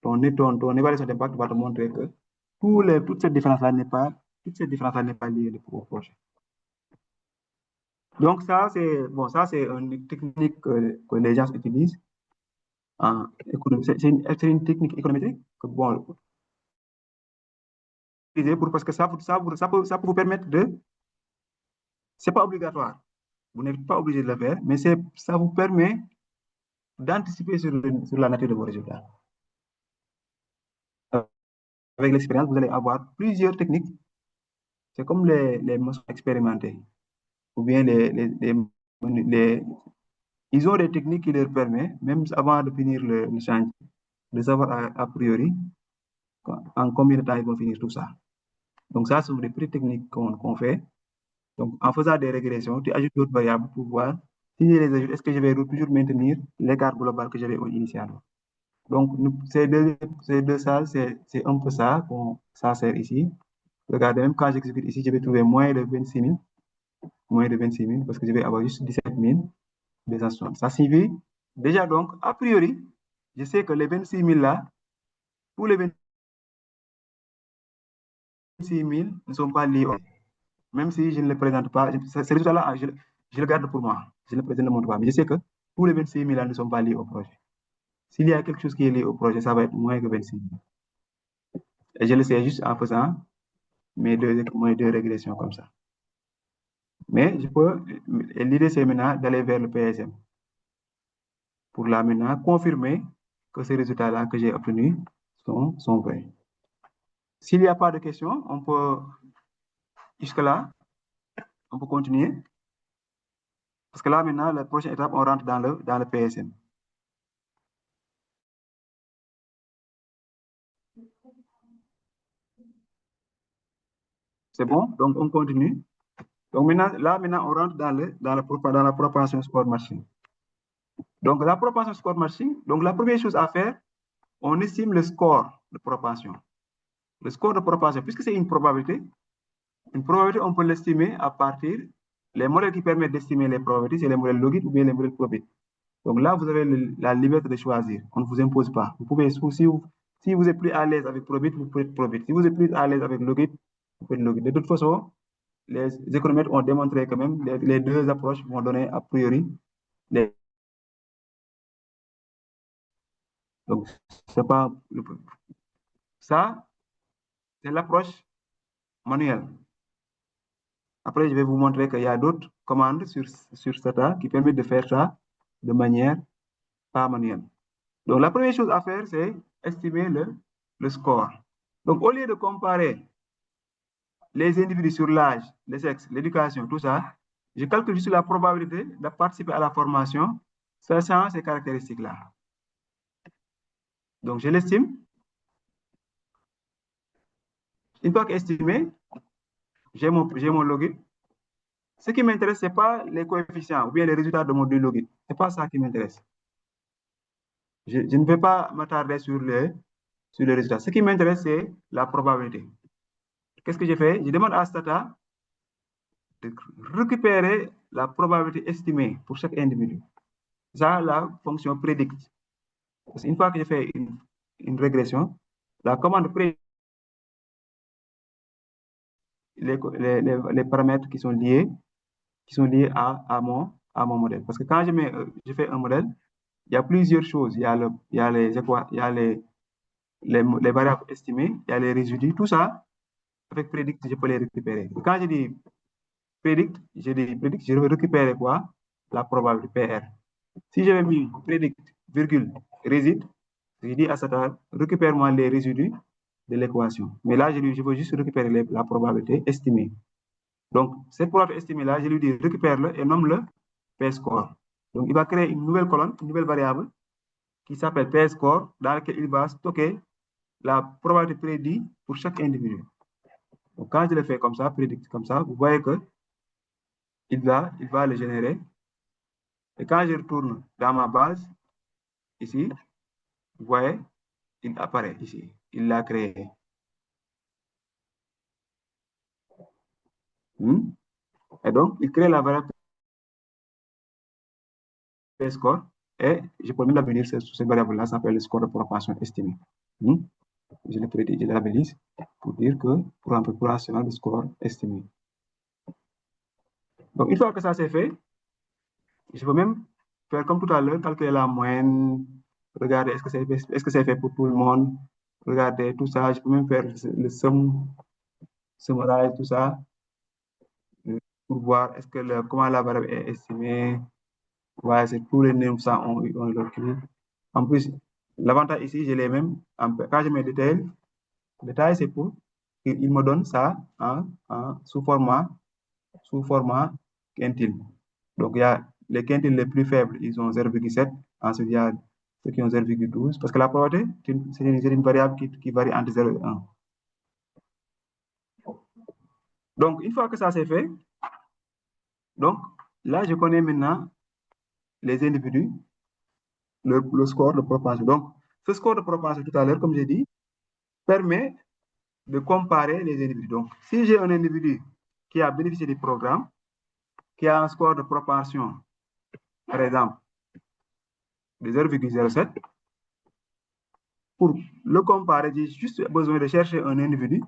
ton évaluation d'impact va te montrer que toute cette différence-là n'est pas liée au projet. Donc ça, c'est une technique que les gens utilisent. C'est une technique économétrique que bon, parce que ça peut vous permettre de. C'est pas obligatoire. Vous n'êtes pas obligé de le faire, mais ça vous permet d'anticiper sur la nature de vos résultats. Avec l'expérience, vous allez avoir plusieurs techniques. C'est comme les maçons expérimentés. Ou bien ils ont des techniques qui leur permettent, même avant de finir le chantier, de savoir a priori en combien de temps ils vont finir tout ça. Donc ça, ce sont des petites techniques qu'on fait. Donc en faisant des régressions, tu ajoutes d'autres variables pour voir si je les ajoute, est-ce que je vais toujours maintenir l'écart global que j'avais initialement. Donc ces deux salles, c'est un peu ça qu'on ça sert ici. Regardez, même quand j'exécute ici, je vais trouver moins de 26 000, parce que je vais avoir juste 17 260. Ça signifie déjà donc, a priori, je sais que les 26 000 là, tous les 26 000 ne sont pas liés, même si je ne les présente pas. Ces résultats-là, je le garde pour moi. Je ne le montre pas. Mais je sais que tous les 26 000 ne sont pas liés au projet. S'il y a quelque chose qui est lié au projet, ça va être moins que 26 000. Et je le sais juste en faisant mes deux régressions comme ça. Mais l'idée c'est maintenant d'aller vers le PSM pour là maintenant confirmer que ces résultats-là que j'ai obtenus sont vrais. S'il n'y a pas de questions, on peut, jusque-là, on peut continuer. Parce que là maintenant, la prochaine étape, on rentre dans le PSM. C'est bon? Donc, on continue. Donc, maintenant, on rentre dans la propension score matching. Donc, la propension score matching, donc la première chose à faire, on estime le score de propension. Le score de propension, puisque c'est une probabilité, on peut l'estimer à partir, les modèles qui permettent d'estimer les probabilités, c'est les modèles logiques ou bien les modèles probabilités. Donc là, vous avez la liberté de choisir. On ne vous impose pas. Vous pouvez, si vous êtes plus à l'aise avec probabilité, vous pouvez être probabilité. Si vous êtes plus à l'aise avec logique, vous pouvez être logique. De toute façon, les économètres ont démontré que même les deux approches vont donner a priori les. Donc, c'est pas ça, c'est l'approche manuelle. Après, je vais vous montrer qu'il y a d'autres commandes sur Stata qui permettent de faire ça de manière pas manuelle. Donc, la première chose à faire, c'est estimer le score. Donc, au lieu de comparer les individus sur l'âge, le sexe, l'éducation, tout ça, je calcule juste la probabilité de participer à la formation, sachant ces caractéristiques-là. Donc, je l'estime. Une fois estimé, j'ai mon login. Ce qui m'intéresse, ce n'est pas les coefficients ou bien les résultats de mon login. Ce n'est pas ça qui m'intéresse. Je ne vais pas m'attarder sur les résultats. Ce qui m'intéresse, c'est la probabilité. Qu'est-ce que j'ai fait? Je demande à Stata de récupérer la probabilité estimée pour chaque individu. Ça, la fonction predict. Parce qu'une fois que j'ai fait une régression, la commande predict les paramètres qui sont liés à mon modèle. Parce que quand je fais un modèle, il y a plusieurs choses. Il y a les variables estimées, il y a les résidus, tout ça, avec predict, je peux les récupérer. Quand je dis predict, je vais récupérer quoi? La probabilité PR. Si j'avais mis predict, virgule, résidu, je dis à Stata, récupère-moi les résidus de l'équation. Mais là, je veux juste récupérer la probabilité estimée. Donc, cette probabilité estimée-là, je lui dis récupère-le et nomme-le P-score. Donc, il va créer une nouvelle colonne, une nouvelle variable qui s'appelle P-score, dans laquelle il va stocker la probabilité prédite pour chaque individu. Donc, quand je le fais comme ça, prédit comme ça, vous voyez que il va le générer. Et quand je retourne dans ma base, ici, vous voyez, il apparaît ici. Il l'a créé. Et donc, il crée la variable P-score et je peux même labelliser cette variable-là, ça s'appelle le score de propension estimé. Je le prédis, je le labellise pour dire que pour un population de score estimé. Donc, une fois que ça c'est fait, je peux même faire comme tout à l'heure, calculer la moyenne, regarder est-ce que c'est fait pour tout le monde, regarder tout ça. Je peux même faire le summarize, tout ça, pour voir comment la variable est estimée. Ouais, c'est tous les 900 ont leur clé. En plus, l'avantage ici, je l'ai même, quand je mets détail, c'est pour qu'il me donne ça sous format quintile. Donc, il y a les quintiles les plus faibles, ils ont 0,7. Ensuite, il y a ceux qui ont 0,12. Parce que la probabilité, c'est une variable qui varie entre 0 et 1. Donc, une fois que ça c'est fait, donc là, je connais maintenant les individus, le score de propension. Donc, ce score de propension tout à l'heure, comme j'ai dit, permet de comparer les individus. Donc, si j'ai un individu qui a bénéficié du programme, qui a un score de propension, par exemple, de 0,07, pour le comparer, j'ai juste besoin de chercher un individu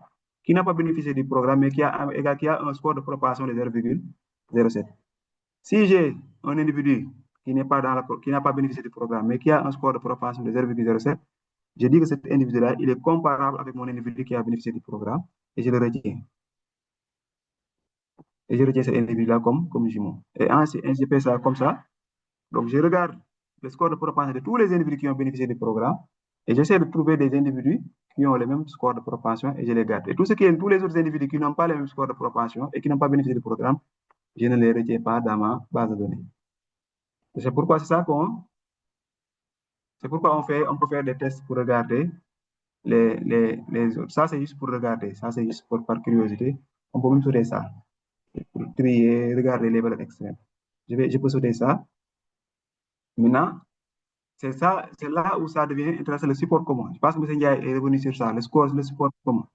qui n'a pas bénéficié du programme, mais qui a un score de propagation de 0,07. Si j'ai un individu qui n'a pas bénéficié du programme, mais qui a un score de propagation de 0,07, je dis que cet individu-là, il est comparable avec mon individu qui a bénéficié du programme, et je le retiens. Et je retiens cet individu-là comme jumeau. Et ainsi, je fais ça comme ça. Donc, je regarde le score de propagation de tous les individus qui ont bénéficié du programme, et j'essaie de trouver des individus qui ont le même score de propagation, et je les garde. Et tous les autres individus qui n'ont pas le même score de propagation et qui n'ont pas bénéficié du programme, je ne les retiens pas dans ma base de données. C'est pourquoi on peut faire des tests pour regarder les autres. Ça, c'est juste pour regarder. Ça, c'est juste par curiosité. On peut même sauter ça. Pour trier, regarder les valeurs extrêmes. Je peux sauter ça. Maintenant, c'est là où ça devient intéressant, le support commun. Je pense que M. Ndiaye est revenu sur ça, le support commun.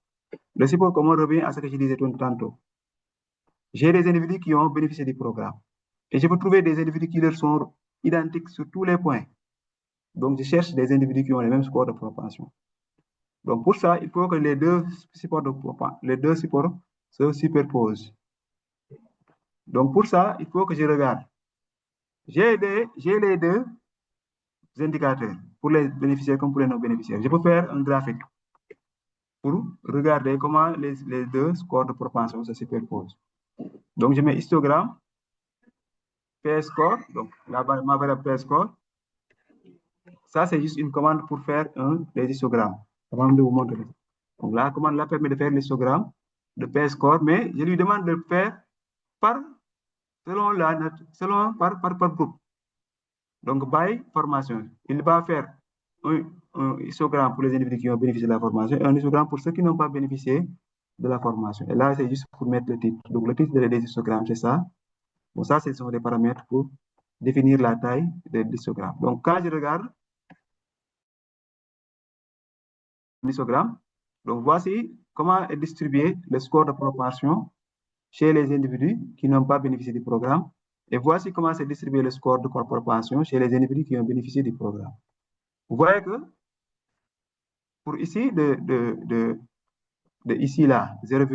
Le support commun revient à ce que je disais tantôt. J'ai des individus qui ont bénéficié du programme. Et je peux trouver des individus qui leur sont identiques sur tous les points. Donc, je cherche des individus qui ont les mêmes scores de propagation. Donc, pour ça, il faut que les deux supports se superposent. Donc, pour ça, il faut que je regarde. J'ai les deux indicateurs pour les bénéficiaires comme pour les non-bénéficiaires. Je peux faire un graphique pour regarder comment les deux scores de propagation se superposent. Donc, je mets histogramme, p-score, donc ma variable p-score. Ça, c'est juste une commande pour faire des histogrammes. Avant de vous montrer. Donc, la commande là permet de faire l'histogramme de p-score, mais je lui demande de le faire par groupe. Donc, by formation. Il va faire un histogramme pour les individus qui ont bénéficié de la formation et un histogramme pour ceux qui n'ont pas bénéficié de la formation. Et là, c'est juste pour mettre le titre. Donc, le titre des histogrammes, c'est ça. Bon, ça, ce sont des paramètres pour définir la taille des histogrammes. Donc, quand je regarde l'histogramme, donc voici comment est distribué le score de propagation chez les individus qui n'ont pas bénéficié du programme. Et voici comment c'est distribué le score de propagation chez les individus qui ont bénéficié du programme. Vous voyez que pour ici, de ici là, 0,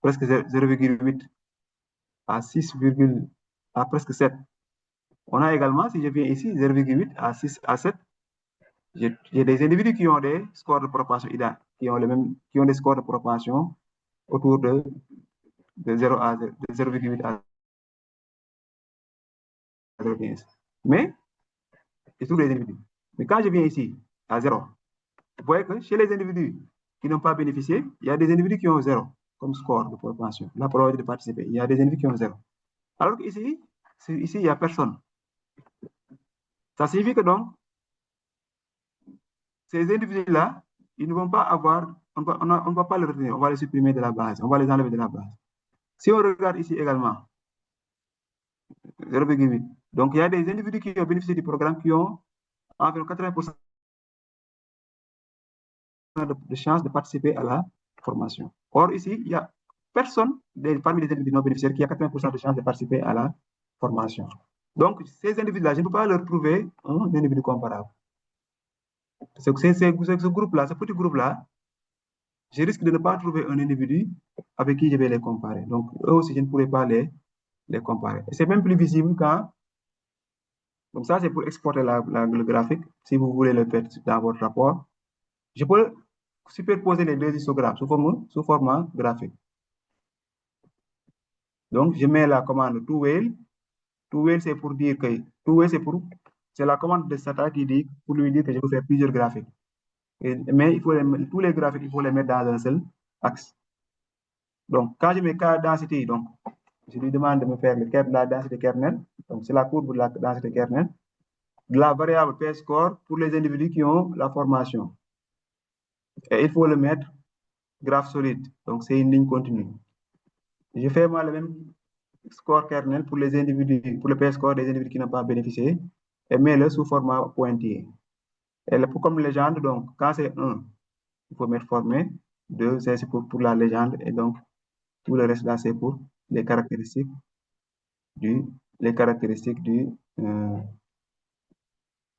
presque 0,8 à 6, à presque 7. On a également, si je viens ici, 0,8 à 6 à 7, j'ai des individus qui ont des scores de propagation identiques, qui ont des scores de propagation autour de 0,8 à 0,15. Mais, c'est tous les individus. Mais quand je viens ici, à 0, vous voyez que chez les individus qui n'ont pas bénéficié, il y a des individus qui ont 0 comme score de propagation, la probabilité de participer. Il y a des individus qui ont 0. Alors qu'ici, il n'y a personne. Ça signifie que donc, ces individus-là, ils ne vont pas avoir, on ne va pas les retenir, on va les supprimer de la base, on va les enlever de la base. Si on regarde ici également, 0,8. Donc, il y a des individus qui ont bénéficié du programme qui ont environ 80% de chances de participer à la formation. Or, ici, il n'y a personne parmi les individus non bénéficiaires qui a 80% de chances de participer à la formation. Donc, ces individus-là, je ne peux pas leur trouver un individu comparable. Ce groupe-là, ce petit groupe-là, je risque de ne pas trouver un individu avec qui je vais les comparer. Donc, eux aussi, je ne pourrai pas les comparer. C'est même plus visible quand... Donc, ça, c'est pour exporter le graphique. Si vous voulez le faire dans votre rapport, je peux superposer les deux histogrammes sous format graphique. Donc, je mets la commande toWhale. toWhale, c'est pour dire que... toWhale, c'est la commande de Stata qui dit, pour lui dire que je peux faire plusieurs graphiques. Mais tous les graphiques, il faut les mettre dans un seul axe. Donc, quand je mets K density, donc, je lui demande de me faire la densité kernel. Donc, c'est la courbe de la densité kernel. De la variable p-score pour les individus qui ont la formation. Et il faut le mettre graphe solide. Donc, c'est une ligne continue. Je fais moi le même score kernel pour les individus, pour le p-score des individus qui n'ont pas bénéficié, et mets-le sous format pointillé. Et comme légende, donc, quand c'est 1, il faut mettre formé. 2, c'est pour la légende. Et donc, tout le reste là, c'est pour les caractéristiques du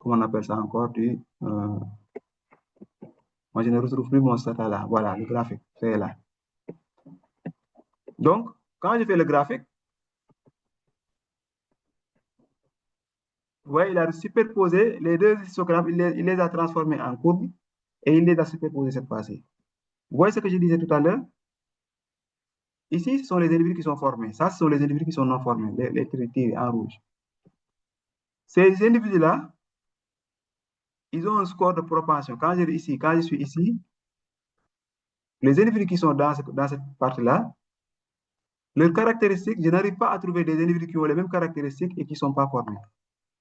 comment on appelle ça encore, moi je ne retrouve plus mon stata là, voilà, le graphique, c'est là. Donc, quand je fais le graphique, vous voyez, il a superposé les deux histogrammes, il les a transformés en courbes et il les a superposés cette fois-ci. Vous voyez ce que je disais tout à l'heure? Ici, ce sont les individus qui sont formés. Ça, ce sont les individus qui sont non formés, les traités en rouge. Ces individus-là, ils ont un score de propension. Quand je suis ici, les individus qui sont dans cette partie-là, leurs caractéristiques, je n'arrive pas à trouver des individus qui ont les mêmes caractéristiques et qui ne sont pas formés.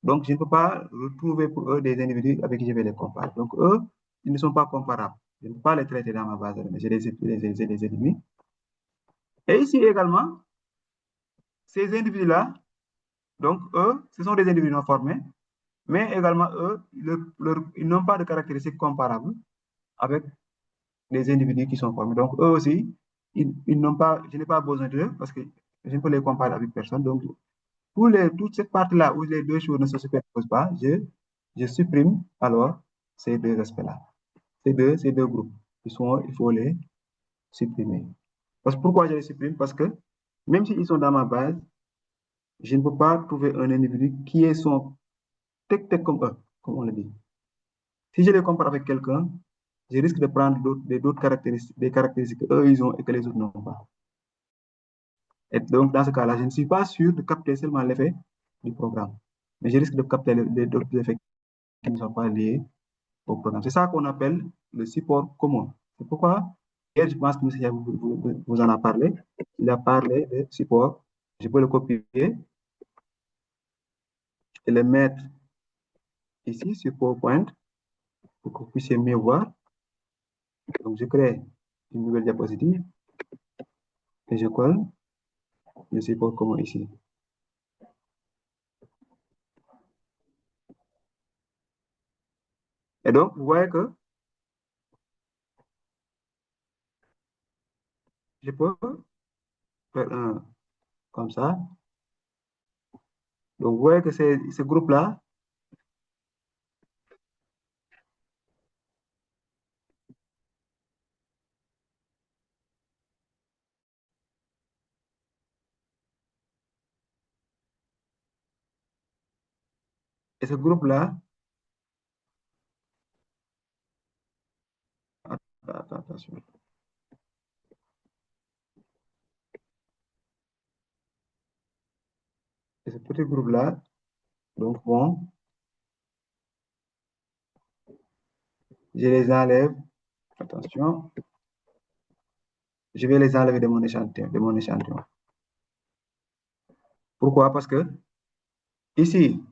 Donc, je ne peux pas retrouver pour eux des individus avec qui je vais les comparer. Donc, eux, ils ne sont pas comparables. Je ne peux pas les traiter dans ma base de données. J'ai des ennemis. Et ici également, ces individus-là, donc eux, ce sont des individus non formés, mais également eux, ils n'ont pas de caractéristiques comparables avec les individus qui sont formés. Donc, eux aussi, ils n'ont pas, je n'ai pas besoin d'eux parce que je ne peux les comparer avec personne. Donc, toute cette partie-là où les deux choses ne se superposent pas, je supprime alors ces deux aspects-là. Ces deux groupes. Il faut les supprimer. Pourquoi je les supprime? Parce que même s'ils sont dans ma base, je ne peux pas trouver un individu qui est son tech comme eux, comme on le dit. Si je les compare avec quelqu'un, je risque de prendre d'autres caractéristiques, des caractéristiques qu'eux, ils ont et que les autres n'ont pas. Et donc, dans ce cas-là, je ne suis pas sûr de capter seulement l'effet du programme, mais je risque de capter d'autres effets qui ne sont pas liés au programme. C'est ça qu'on appelle le support commun. C'est pourquoi, hier, je pense que M. vous en a parlé. Il a parlé de support. Je peux le copier et le mettre ici sur PowerPoint pour que vous puissiez mieux voir. Donc, je crée une nouvelle diapositive et je colle le support commun ici. Et donc, vous voyez que je peux faire un comme ça. Donc, vous voyez que ce groupe-là, et ce groupe-là, attention. Et ce petit groupe-là, donc bon, je les enlève. Attention. Je vais les enlever de mon échantillon. Pourquoi? Parce que ici,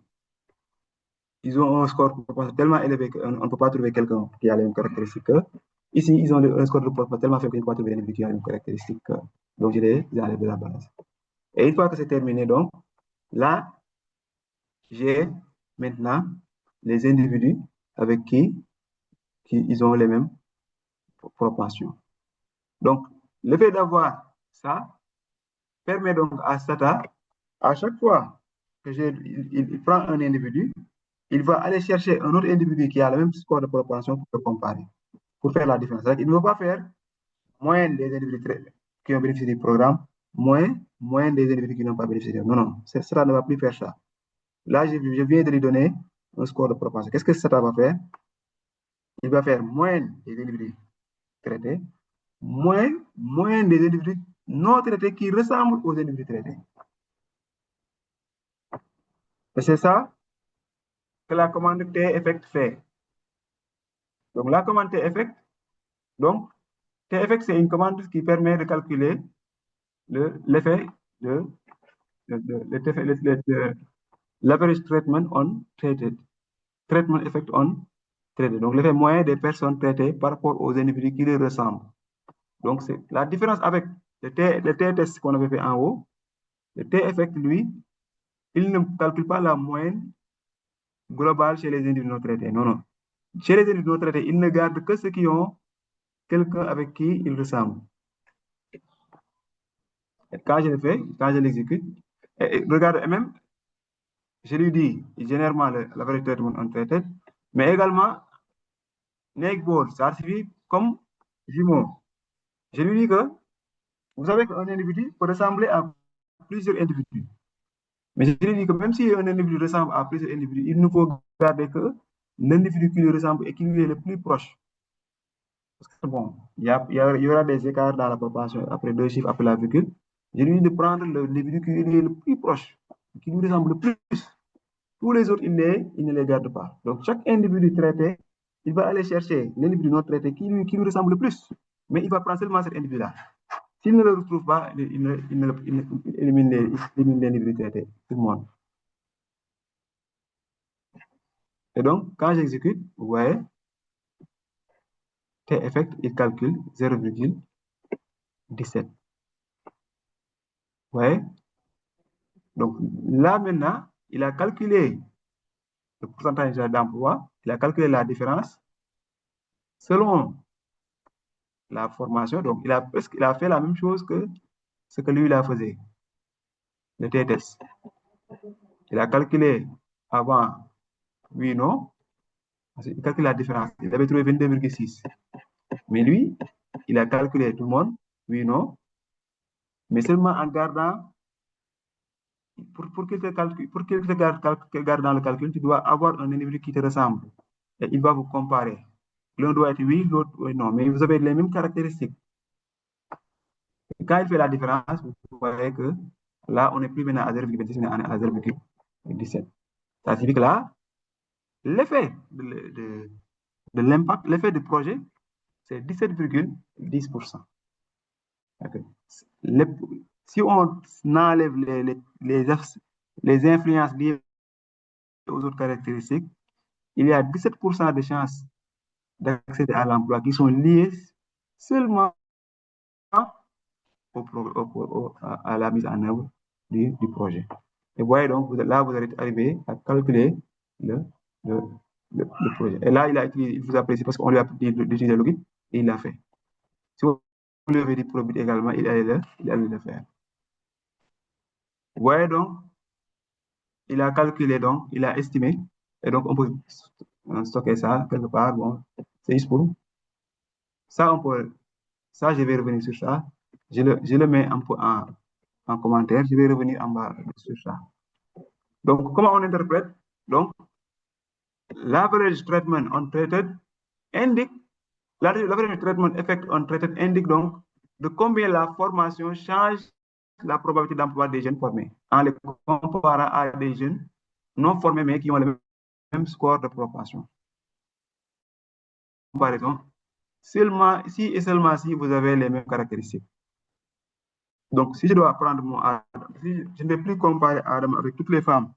ils ont un score tellement élevé qu'on ne peut pas trouver quelqu'un qui a les mêmes caractéristiques que. Ici, ils ont un score de proportion tellement faible qu'on ne peut pas trouver un qui a les mêmes caractéristiques que. Donc, je les enlève de la base. Et une fois que c'est terminé, donc, là, j'ai maintenant les individus avec qui ils ont les mêmes proportions. Donc, le fait d'avoir ça permet donc à Stata, à chaque fois que il prend un individu, il va aller chercher un autre individu qui a le même score de proportion pour le comparer, pour faire la différence. Il ne va pas faire moins des individus qui ont bénéficié du programme, moins des individus qui n'ont pas bénéficié. Non, non, Stata ne va plus faire ça. Là, je viens de lui donner un score de proportion. Qu'est-ce que Stata va faire? Il va faire moins des individus traités, moins des individus non traités qui ressemblent aux individus traités. Et c'est ça que la commande teffect fait. Donc, la commande teffect, donc, teffect, c'est une commande qui permet de calculer l'effet de l'average treatment on treated. Treatment effect on treated. Donc, l'effet moyen des personnes traitées par rapport aux individus qui les ressemblent. Donc, c'est la différence avec le t-test qu'on avait fait en haut. Le t-effect, lui, il ne calcule pas la moyenne globale chez les individus non traités. Non, non. Chez les individus non traités, il ne garde que ceux qui ont quelqu'un avec qui il ressemble. Et quand je le fais, quand je l'exécute, regarde, même je lui dis généralement l'average traitement untreated, mais également neighbor, ça suffit comme jumeau. Je lui dis que vous savez qu'un individu peut ressembler à plusieurs individus. Mais je lui dis que même si un individu ressemble à plusieurs individus, il ne faut garder que l'individu qui lui ressemble et qui lui est le plus proche. Parce que bon, il y aura des écarts dans la proportion après deux chiffres après la virgule. Je lui dis de prendre l'individu qui lui est le plus proche, qui lui ressemble le plus. Tous les autres, il ne les garde pas. Donc, chaque individu traité, il va aller chercher l'individu non traité qui lui ressemble le plus. Mais il va prendre seulement cet individu-là. S'il ne le retrouve pas, il élimine l'individu traité, tout le monde. Et donc, quand j'exécute, vous voyez, T-effect, il calcule 0,17. Vous voyez? Donc, là, maintenant, il a calculé le pourcentage d'emploi, il a calculé la différence selon la formation. Donc, il a fait la même chose que ce que lui, il a faisait, le T-test. Il a calculé avant, oui, non. Il calcule la différence. Il avait trouvé 22,6. Mais lui, il a calculé tout le monde, oui, non. Mais seulement en gardant, pour qu'il te garde dans le calcul, tu dois avoir un individu qui te ressemble. Et il va vous comparer. L'un doit être oui, l'autre non. Mais vous avez les mêmes caractéristiques. Et quand il fait la différence, vous voyez que là, on n'est plus maintenant à 0,26, mais on est à 0,17. Ça signifie que là, l'effet de l'impact, l'effet du projet, c'est 17,10%. Si on enlève les influences liées aux autres caractéristiques, il y a 17% de chances d'accéder à l'emploi qui sont liées seulement à la mise en œuvre du projet. Et voyez donc, là, vous allez arriver à calculer le projet. Et là, il vous a précisé parce qu'on lui a dit d'utiliser le login et il l'a fait. Si vous levez des probit également, il allait le faire. Vous voyez donc, il a calculé, donc, il a estimé, et donc on peut stocker ça quelque part. Bon, c'est juste pour ça, je vais revenir sur ça. Je le mets un peu en commentaire. Je vais revenir en bas sur ça. Donc, comment on interprète? Donc, l'average treatment untreated indique, l'average treatment effect untreated indique donc de combien la formation change la probabilité d'emploi des jeunes formés en les comparant à des jeunes non formés mais qui ont le même score de proportion. Comparaison, seulement si et seulement si vous avez les mêmes caractéristiques. Donc, si je dois prendre mon Adam, je ne vais plus comparer Adam avec toutes les femmes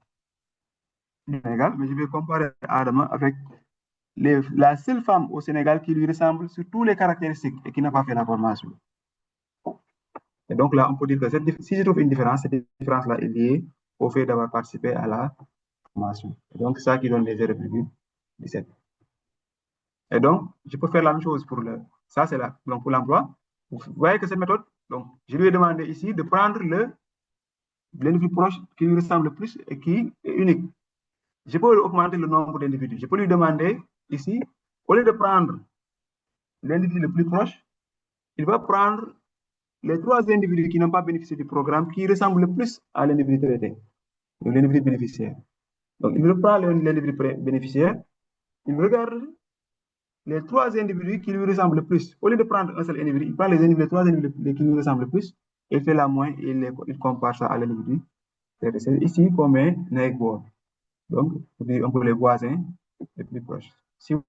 du Sénégal, mais je vais comparer Adam avec la seule femme au Sénégal qui lui ressemble sur toutes les caractéristiques et qui n'a pas fait la formation. Et donc là, on peut dire que si je trouve une différence, cette différence-là est liée au fait d'avoir participé à la formation. Et donc, c'est ça qui donne les 0,17. Et donc, je peux faire la même chose pour ça, c'est là. Donc, pour l'emploi, vous voyez que cette méthode, donc, je lui ai demandé ici de prendre l'individu proche qui lui ressemble le plus et qui est unique. Je peux augmenter le nombre d'individus. Je peux lui demander ici, au lieu de prendre l'individu le plus proche, il va prendre les 3 individus qui n'ont pas bénéficié du programme qui ressemblent le plus à l'individu traité, l'individu bénéficiaire. Donc, il reprend l'individu bénéficiaire, il regarde les 3 individus qui lui ressemblent le plus. Au lieu de prendre un seul individu, il prend les 3 individus qui lui ressemblent le plus, il fait la moyenne et il compare ça à l'individu traité. C'est ici qu'on met neighbor. Donc, on peut les voisins les plus proches. Si vous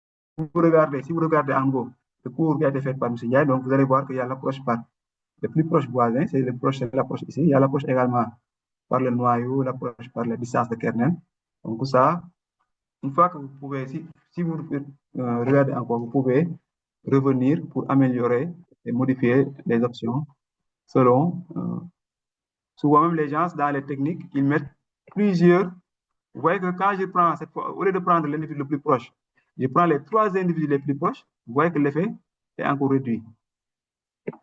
regardez en gros le cours qui a été fait par M. Ndiaye, donc vous allez voir qu'il y a l'approche par le plus proche voisin, c'est l'approche ici. Il y a l'approche également par le noyau, l'approche par la distance de kernel. Donc ça, une fois que vous pouvez, si vous regardez encore, vous pouvez revenir pour améliorer et modifier les options selon. Souvent même les gens dans les techniques, ils mettent plusieurs. Vous voyez que quand je prends cette fois, au lieu de prendre l'individu le plus proche, je prends les 3 individus les plus proches, vous voyez que l'effet est encore réduit.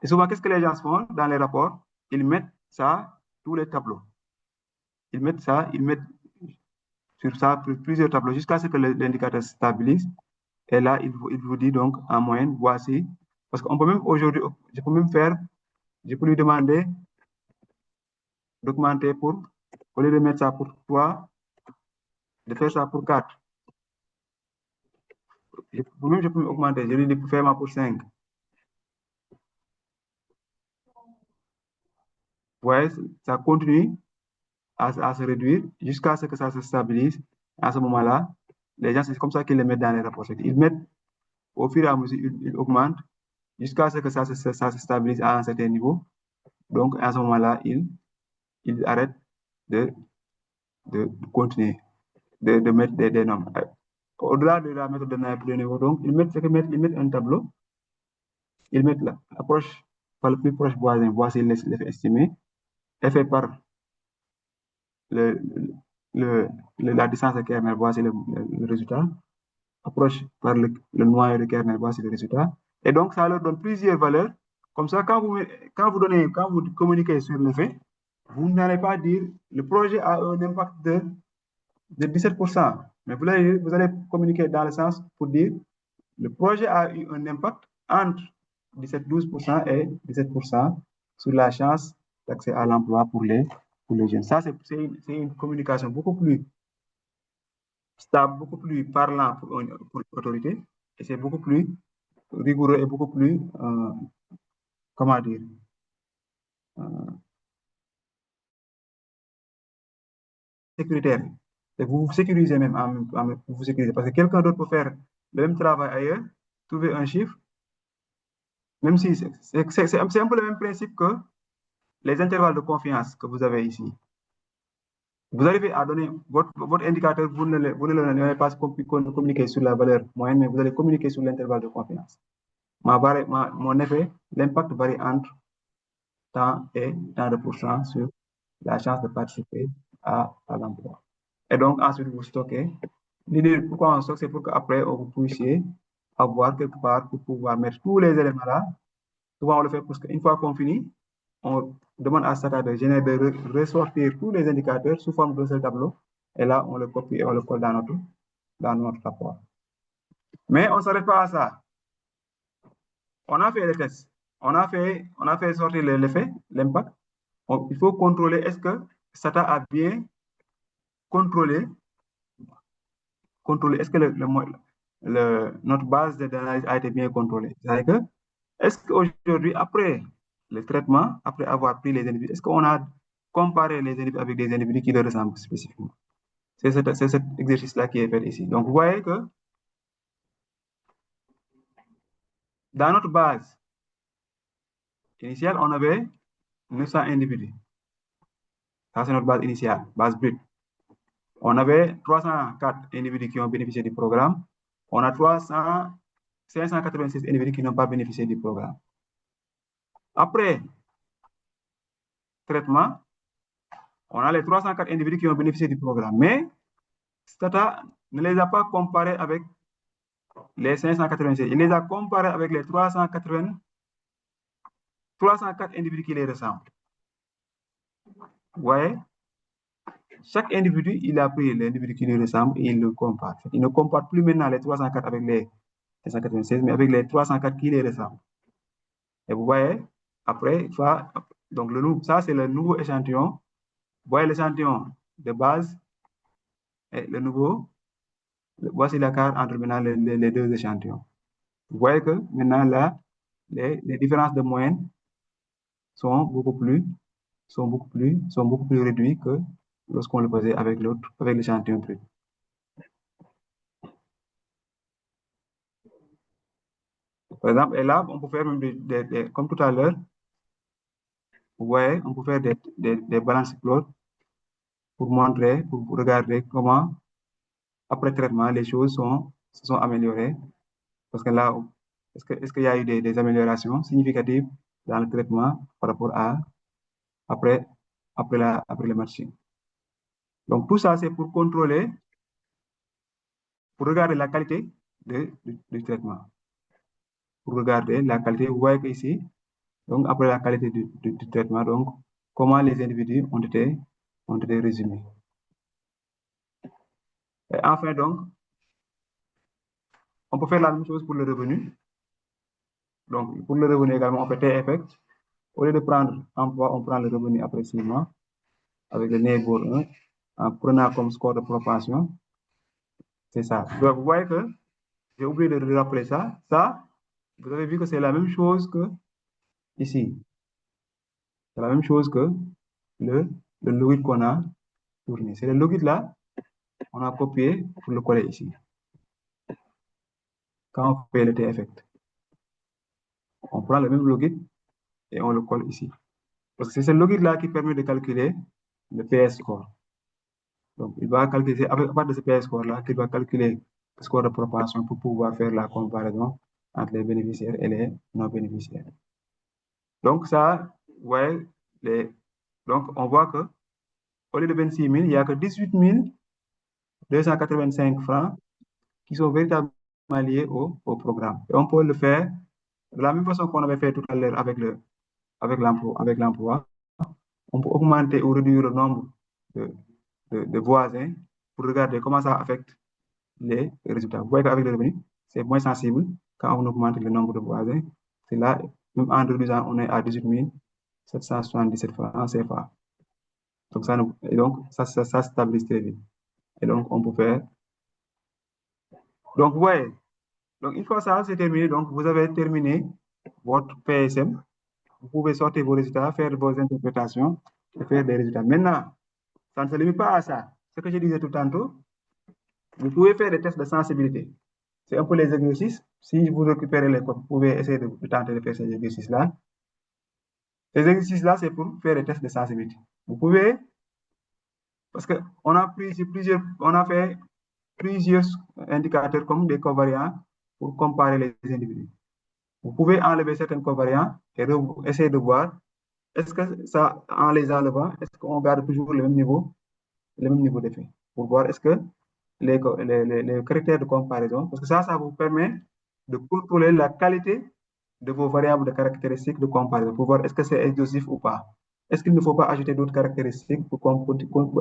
Et souvent, qu'est-ce que les gens font dans les rapports? Ils mettent ça, tous les tableaux. Ils mettent ça, sur ça plusieurs tableaux jusqu'à ce que l'indicateur se stabilise. Et là, il vous dit donc en moyenne, voici. Parce qu'on peut même aujourd'hui, je peux lui demander d'augmenter au lieu de mettre ça pour 3, de faire ça pour 4. Je peux augmenter, je lui dis pour faire pour 5. Vous voyez, ça continue à se réduire jusqu'à ce que ça se stabilise. À ce moment-là, les gens, c'est comme ça qu'ils les mettent dans les rapports. Ils mettent au fur et à mesure, ils augmentent jusqu'à ce que ça se stabilise à un certain niveau. Donc, à ce moment-là, ils arrêtent de continuer, de mettre des nombres. Au-delà de la méthode de niveau, donc, ils mettent un tableau, ils mettent l'approche par le plus proche voisin, voici l'effet estimé, est fait par la distance de kernel, voici le résultat, approche par le noyau de kernel, voici le résultat. Et donc, ça leur donne plusieurs valeurs. Comme ça, quand vous communiquez sur l'effet, vous n'allez pas dire le projet a un impact de 17%. Mais vous allez communiquer dans le sens pour dire le projet a eu un impact entre 12% et 17% sur la chance d'accès à l'emploi pour les jeunes. Ça, c'est une communication beaucoup plus stable, beaucoup plus parlant pour l'autorité, et c'est beaucoup plus rigoureux et beaucoup plus, comment dire, sécuritaire. Et vous vous sécurisez même, vous sécurisez, parce que quelqu'un d'autre peut faire le même travail ailleurs, trouver un chiffre, même si c'est un peu le même principe que les intervalles de confiance que vous avez ici. Vous arrivez à donner votre indicateur, vous ne pas communiquer sur la valeur moyenne, mais vous allez communiquer sur l'intervalle de confiance. Mon effet, l'impact varie entre temps et tant de pourcents sur la chance de participer à l'emploi. Et donc, ensuite, vous stockez. L'idée, pourquoi on stocke, c'est pour qu'après, vous puissiez avoir quelque part pour pouvoir mettre tous les éléments là. Souvent, on le fait parce qu'une fois qu'on finit, on demande à Stata de ressortir tous les indicateurs sous forme de ce tableau. Et là, on le copie et on le colle dans notre rapport. Mais on ne s'arrête pas à ça. On a fait les tests. On a fait sortir l'effet, l'impact. Il faut contrôler est-ce que Stata a bien contrôlé est-ce que notre base d'analyse a été bien contrôlée. C'est-à-dire que, est-ce qu'aujourd'hui, après le traitement, après avoir pris les individus, est-ce qu'on a comparé les individus avec des individus qui leur ressemblent spécifiquement? C'est cet exercice-là qui est fait ici. Donc, vous voyez que dans notre base initiale, on avait 900 individus. Ça, c'est notre base initiale, base brute. On avait 304 individus qui ont bénéficié du programme. On a 586 individus qui n'ont pas bénéficié du programme. Après traitement, on a les 304 individus qui ont bénéficié du programme. Mais Stata ne les a pas comparés avec les 586. Il les a comparés avec les 304 individus qui les ressemblent. Vous voyez? Chaque individu, il a pris l'individu qui lui ressemble et il le compare. Il ne compare plus maintenant les 304 avec les 596, mais avec les 304 qui les ressemblent. Et vous voyez, après, donc ça c'est le nouveau échantillon. Vous voyez l'échantillon de base et le nouveau. Voici l'écart entre maintenant les deux échantillons. Vous voyez que maintenant là, les différences de moyenne sont beaucoup plus réduites que lorsqu'on le faisait avec l'échantillon brut. Par exemple, et là, on peut faire même comme tout à l'heure, vous voyez, on peut faire des balance plots pour montrer, pour regarder comment, après traitement, les choses se sont améliorées. Parce que là, est-ce qu'il y a eu des améliorations significatives dans le traitement par rapport à après le matching. Donc, tout ça, c'est pour contrôler, pour regarder la qualité du traitement. Pour regarder la qualité, vous voyez qu'ici, donc après la qualité du traitement, donc comment les individus ont été résumés. Et enfin, donc, on peut faire la même chose pour le revenu. Donc, pour le revenu également, on fait T-effect. Au lieu de prendre emploi, on prend le revenu après 6 mois avec le neighbor 1 en prenant comme score de propension. C'est ça. Donc, vous voyez que j'ai oublié de rappeler ça. Ça, vous avez vu que c'est la même chose que ici. C'est la même chose que le logit qu'on a tourné. C'est le logit là, on a copié pour le coller ici. Quand on fait le T-effect, on prend le même logit et on le colle ici. Parce que c'est ce logit là qui permet de calculer le PS score. Donc, il va calculer, à partir de ce PS score là, qu'il va calculer le score de propension pour pouvoir faire la comparaison entre les bénéficiaires et les non-bénéficiaires. Donc, ça, ouais, donc on voit que au lieu de 26 000, il n'y a que 18 285 francs qui sont véritablement liés au programme. Et on peut le faire de la même façon qu'on avait fait tout à l'heure avec l'emploi. On peut augmenter ou réduire le nombre de voisins pour regarder comment ça affecte les résultats. Vous voyez qu'avec le revenu, c'est moins sensible quand on augmente le nombre de voisins. C'est là, même en réduisant, on est à 18 777 francs CFA. Donc, ça stabilise très vite. Et donc, on peut faire. Donc, vous voyez, donc une fois ça, c'est terminé. Donc, vous avez terminé votre PSM. Vous pouvez sortir vos résultats, faire vos interprétations et faire des résultats. Maintenant, ça ne se limite pas à ça. Ce que je disais tout tantôt, vous pouvez faire des tests de sensibilité. C'est un peu les exercices. Si vous récupérez les codes, vous pouvez essayer de tenter de faire ces exercices-là. Ces exercices-là, c'est pour faire des tests de sensibilité. Vous pouvez, parce qu'on a fait plusieurs indicateurs comme des covariants pour comparer les individus. Vous pouvez enlever certains covariants et essayer de voir est-ce que ça, en les enlevant, est-ce qu'on garde toujours le même niveau d'effet pour voir est-ce que les caractères de comparaison, parce que ça vous permet de contrôler la qualité de vos variables de caractéristiques de comparaison pour voir est-ce que c'est exhaustif ou pas. Est-ce qu'il ne faut pas ajouter d'autres caractéristiques pour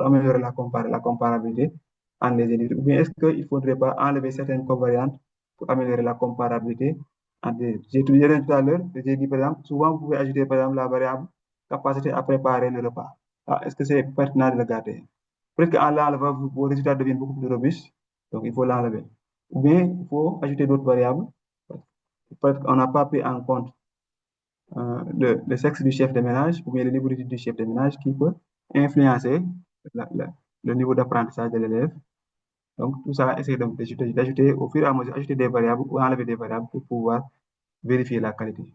améliorer la comparabilité entre les individus, ou bien est-ce qu'il ne faudrait pas enlever certaines covariantes pour améliorer la comparabilité entre les individus. J'ai dit tout à l'heure, j'ai dit par exemple, souvent vous pouvez ajouter par exemple la variable capacité à préparer le repas. Est-ce que c'est pertinent de le garder? Peut-être qu'en l'enlevant, vos résultats deviennent beaucoup plus robustes, donc il faut l'enlever. Ou bien il faut ajouter d'autres variables. Peut-être qu'on n'a pas pris en compte le sexe du chef de ménage ou bien le niveau d'études du chef de ménage qui peut influencer le niveau d'apprentissage de l'élève. Donc, tout ça, essayer d'ajouter au fur et à mesure, ajouter des variables ou enlever des variables pour pouvoir vérifier la qualité.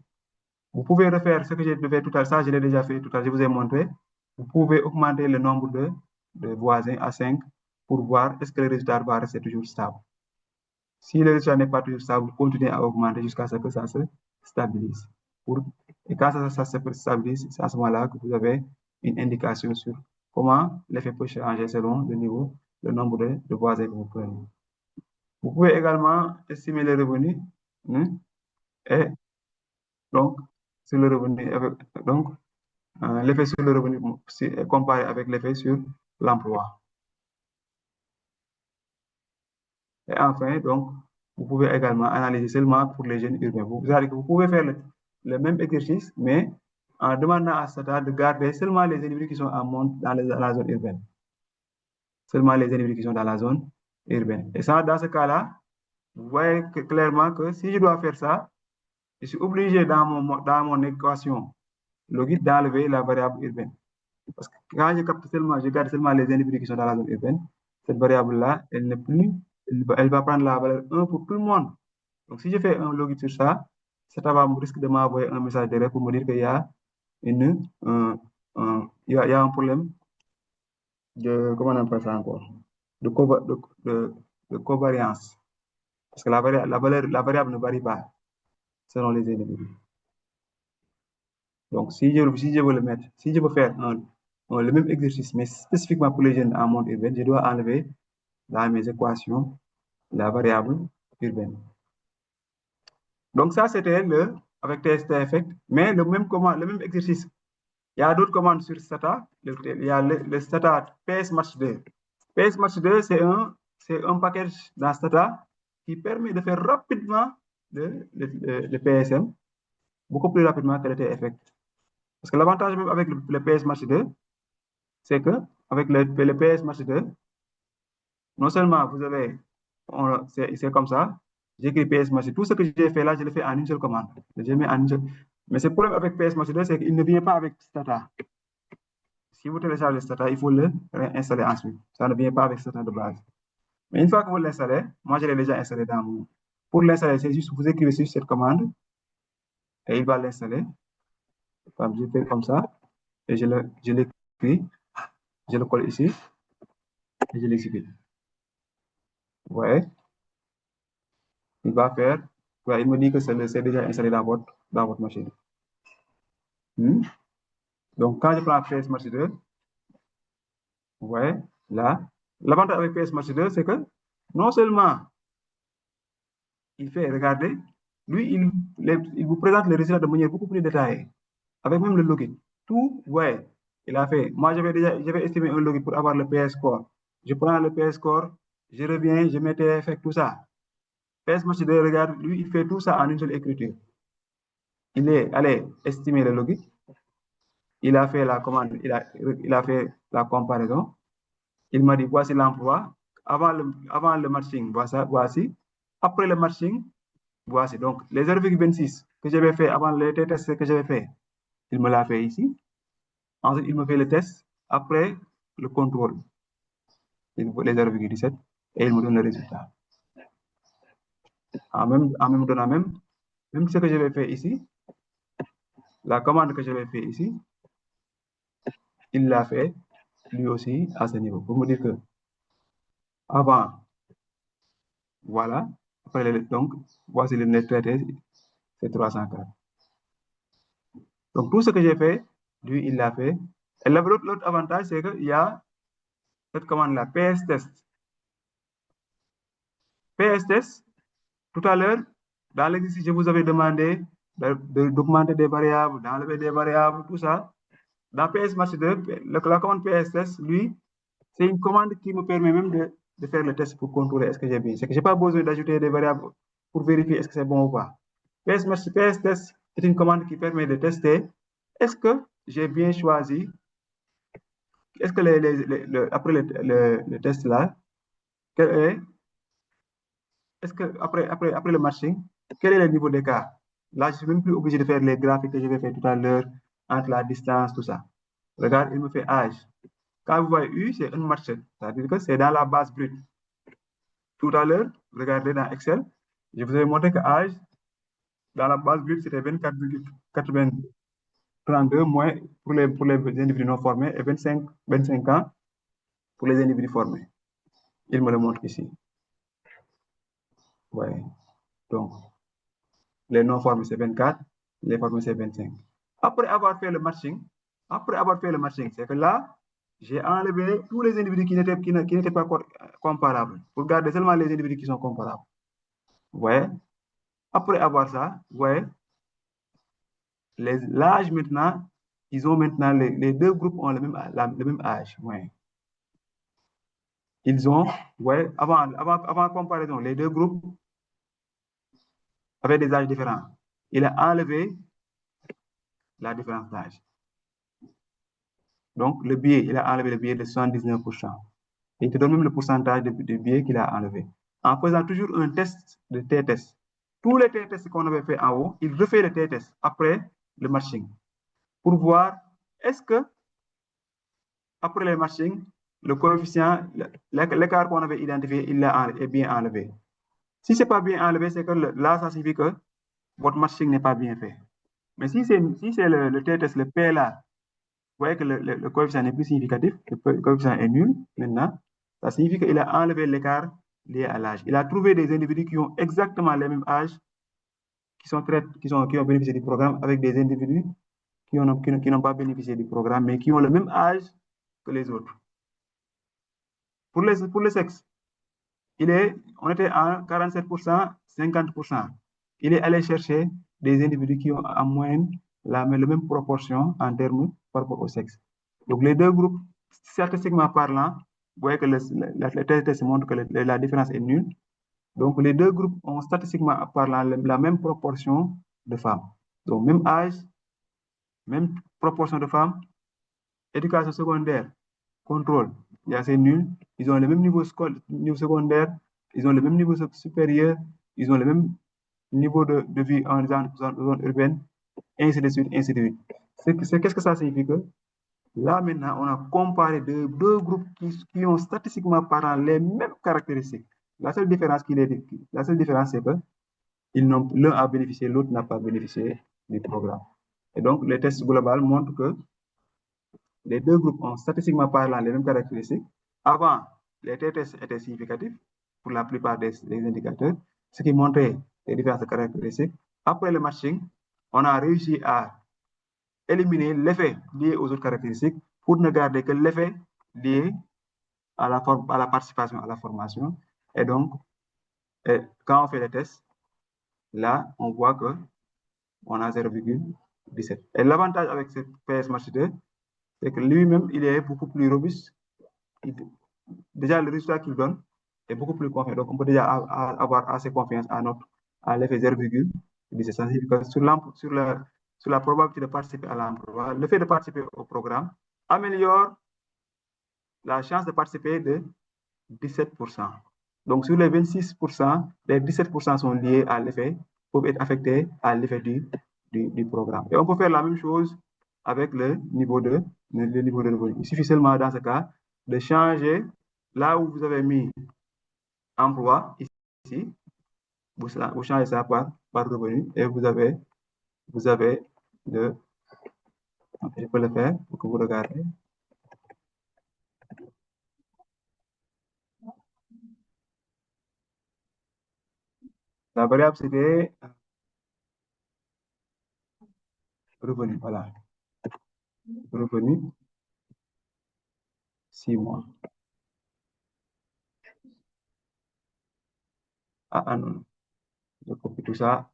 Vous pouvez refaire ce que j'ai fait tout à l'heure, ça je l'ai déjà fait tout à l'heure, je vous ai montré. Vous pouvez augmenter le nombre de voisins à 5 pour voir est-ce que le résultat va rester toujours stable. Si le résultat n'est pas toujours stable, continuez à augmenter jusqu'à ce que ça se stabilise. Et quand ça se stabilise, c'est à ce moment-là que vous avez une indication sur comment l'effet peut changer selon le nombre de voisins que vous prenez. Vous pouvez également estimer les revenus et donc sur le revenu, donc l'effet sur le revenu comparé avec l'effet sur l'emploi. Et enfin, donc, vous pouvez également analyser seulement pour les jeunes urbains. Vous pouvez faire le même exercice, mais en demandant à Stata de garder seulement les individus qui sont en monte dans la zone urbaine. Seulement les individus qui sont dans la zone urbaine. Et ça, dans ce cas-là, vous voyez clairement que si je dois faire ça, je suis obligé dans mon équation logique d'enlever la variable urbaine. Parce que quand je garde seulement les individus qui sont dans la zone urbaine, cette variable-là, elle va prendre la valeur 1 pour tout le monde. Donc, si je fais un logit sur ça, ça va risque de m'envoyer un message d'erreur pour me dire qu'il y a un problème comment on appelle ça encore, de covariance. Parce que la variable ne varie pas selon les individus. Donc, si je veux faire le même exercice, mais spécifiquement pour les jeunes en monde urbain, je dois enlever dans mes équations la variable urbaine. Donc, ça, c'était avec TST-effect, mais le même exercice. Il y a d'autres commandes sur Stata. Il y a le Stata PS Match 2. PS Match 2, c'est un c'est un package dans Stata qui permet de faire rapidement le PSM, beaucoup plus rapidement que le TFX. Parce que l'avantage même avec le PS Match 2, c'est que avec le PS Match 2, non seulement vous avez, c'est comme ça, j'écris PS Match 2, tout ce que j'ai fait là, je le fais en une seule commande. Je mets en une seule. Mais le problème avec PS Match 2, c'est qu'il ne vient pas avec Stata. Si vous téléchargez Stata, il faut le réinstaller ensuite. Ça ne vient pas avec Stata de base. Mais une fois que vous l'installez, moi je l'ai déjà installé dans mon. Pour l'installer, c'est juste vous écrivez sur cette commande et il va l'installer. Je fais comme ça et je l'écris, je le colle ici et je l'exécute. Vous voyez, il va faire, il me dit que c'est déjà installé dans votre machine. Donc quand je prends PS Match 2, vous voyez, là, l'avantage avec PS Match 2, c'est que non seulement il fait, regardez, lui, il vous présente les résultats de manière beaucoup plus détaillée, avec même le login. Tout, ouais, il a fait. Moi, j'avais estimé un login pour avoir le PS Score. Je prends le PS Score, je reviens, je mets TFX, tout ça. PS Match 2, regarde, lui, il fait tout ça en une seule écriture. Il est allé estimer le login. Il a fait la commande, il a fait la comparaison. Il m'a dit, voici l'emploi. Avant le matching, voici. Après le matching, voici. Donc, les 0,26 que j'avais fait avant les tests que j'avais fait, il me l'a fait ici. Ensuite, il me fait le test. Après, le contrôle, les 0,17, et il me donne le résultat. En même donnant même ce que j'avais fait ici, la commande que j'avais fait ici, il l'a fait lui aussi à ce niveau. Pour me dire que avant, voilà, après donc, voici le net traité, c'est 304. Donc, tout ce que j'ai fait, lui, il l'a fait. Et l'autre avantage, c'est qu'il y a cette commande-là, PS test. PS test, tout à l'heure, dans l'exercice, je vous avais demandé d'augmenter des variables, d'enlever des variables, tout ça. Dans PS Match 2, la commande PS test, lui, c'est une commande qui me permet même de faire le test pour contrôler est-ce que j'ai bien. C'est que je n'ai pas besoin d'ajouter des variables pour vérifier est-ce que c'est bon ou pas. PS test est une commande qui permet de tester est-ce que j'ai bien choisi, est-ce que après le test là, est-ce que après le matching, quel est le niveau d'écart? Là, je ne suis même plus obligé de faire les graphiques que je vais faire tout à l'heure entre la distance, tout ça. Regarde, il me fait âge. Quand vous voyez U, c'est un match, c'est-à-dire que c'est dans la base brute. Tout à l'heure, regardez dans Excel, je vous ai montré que âge, dans la base brute, c'était 24,32 moins pour les individus non formés et 25 ans pour les individus formés. Il me le montre ici. Ouais. Donc, les non formés, c'est 24, les formés, c'est 25. Après avoir fait le matching, c'est que là, j'ai enlevé tous les individus qui n'étaient pas comparables pour garder seulement les individus qui sont comparables. Vous voyez? Après avoir ça, vous voyez, l'âge maintenant, ils ont maintenant, les deux groupes ont le même âge. Ouais. Ils ont, ouais, avant comparaison, les deux groupes avaient des âges différents. Il a enlevé la différence d'âge. Donc, le biais, il a enlevé le biais de 79%. Et il te donne même le pourcentage de biais qu'il a enlevé. En faisant toujours un test de t-test. Tous les t-tests qu'on avait fait en haut, il refait le t-test après le matching. Pour voir, est-ce que, après le matching, le coefficient, l'écart qu'on avait identifié, il est bien enlevé. Si ce n'est pas bien enlevé, c'est que là, ça signifie que votre matching n'est pas bien fait. Mais si c'est le t-test, le P là, vous voyez que le coefficient n'est plus significatif, le coefficient est nul maintenant, ça signifie qu'il a enlevé l'écart lié à l'âge. Il a trouvé des individus qui ont exactement le même âge, qui ont bénéficié du programme, avec des individus qui n'ont pas bénéficié du programme, mais qui ont le même âge que les autres. Pour le sexe, on était à 47%, 50%. Il est allé chercher des individus qui ont en moyenne la même proportion en termes par rapport au sexe. Donc, les deux groupes, statistiquement parlant, vous voyez que le test montre que la différence est nulle. Donc, les deux groupes ont statistiquement parlant la même proportion de femmes. Donc, même âge, même proportion de femmes. Éducation secondaire, contrôle, c'est nul. Ils ont le même niveau secondaire, ils ont le même niveau supérieur, ils ont le même niveau de vie en zone urbaine, ainsi de suite, ainsi de suite. Qu'est-ce que ça signifie que là, maintenant, on a comparé deux groupes qui ont statistiquement parlant les mêmes caractéristiques. La seule différence, c'est que l'un a bénéficié, l'autre n'a pas bénéficié du programme. Et donc, le test global montre que les deux groupes ont statistiquement parlant les mêmes caractéristiques. Avant, les tests étaient significatifs pour la plupart des indicateurs, ce qui montrait les différentes caractéristiques. Après le matching, on a réussi à éliminer l'effet lié aux autres caractéristiques pour ne garder que l'effet lié à la participation à la formation. Et donc, quand on fait les tests, là, on voit que on a 0,17. Et l'avantage avec ce PS Match 2, c'est que lui-même, il est beaucoup plus robuste. Déjà, le résultat qu'il donne est beaucoup plus confiant. Donc, on peut déjà avoir assez confiance à l'effet 0,17. Ça signifie que sur la probabilité de participer à l'emploi, le fait de participer au programme améliore la chance de participer de 17%. Donc, sur les 26%, les 17% sont liés à l'effet, peuvent être affectés à l'effet du programme. Et on peut faire la même chose avec le niveau de revenu. Il suffit seulement, dans ce cas, de changer là où vous avez mis emploi, ici, vous changez ça par revenu et vous avez le, je peux le faire pour que vous regardez. La variable, c'était revenu, voilà. Revenu, 6 mois. Ah non, je copie tout ça.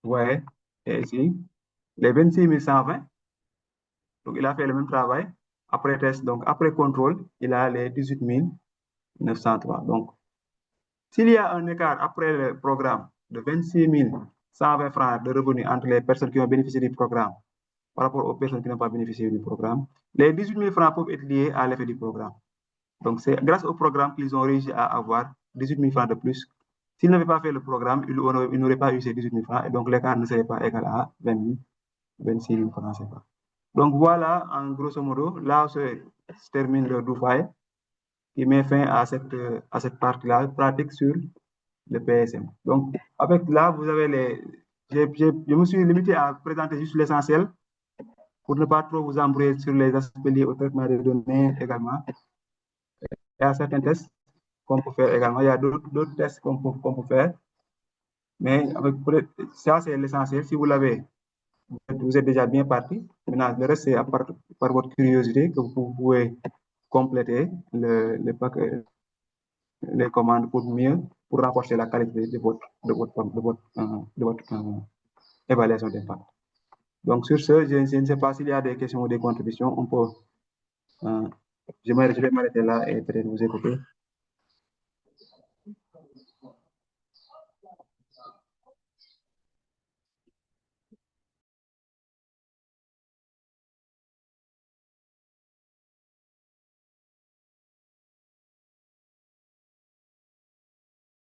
Ouais, et ici, les 26 120. Donc, il a fait le même travail. Après test, donc après contrôle, il a les 18 903. Donc, s'il y a un écart après le programme de 26 120 francs de revenus entre les personnes qui ont bénéficié du programme par rapport aux personnes qui n'ont pas bénéficié du programme, les 18 000 francs peuvent être liés à l'effet du programme. Donc, c'est grâce au programme qu'ils ont réussi à avoir 18 000 francs de plus. S'ils n'avaient pas fait le programme, ils n'auraient pas eu ces 18 000 francs et donc l'écart ne serait pas égal à 26 000 francs. Donc, voilà, en grosso modo, là se termine le DoFi qui met fin à cette partie-là, pratique sur le PSM. Donc, avec là, vous avez je me suis limité à présenter juste l'essentiel pour ne pas trop vous embrouiller sur les aspects liés au traitement des données également. Il y a certains tests qu'on peut faire également. Il y a d'autres tests qu'on peut faire. Mais ça, c'est l'essentiel. Si vous l'avez, vous êtes déjà bien parti. Maintenant, le reste, c'est par votre curiosité que vous pouvez compléter les commandes pour renforcer la qualité de votre évaluation d'impact. Donc, sur ce, je ne sais pas s'il y a des questions ou des contributions. Je vais m'arrêter là et peut-être vous écouter.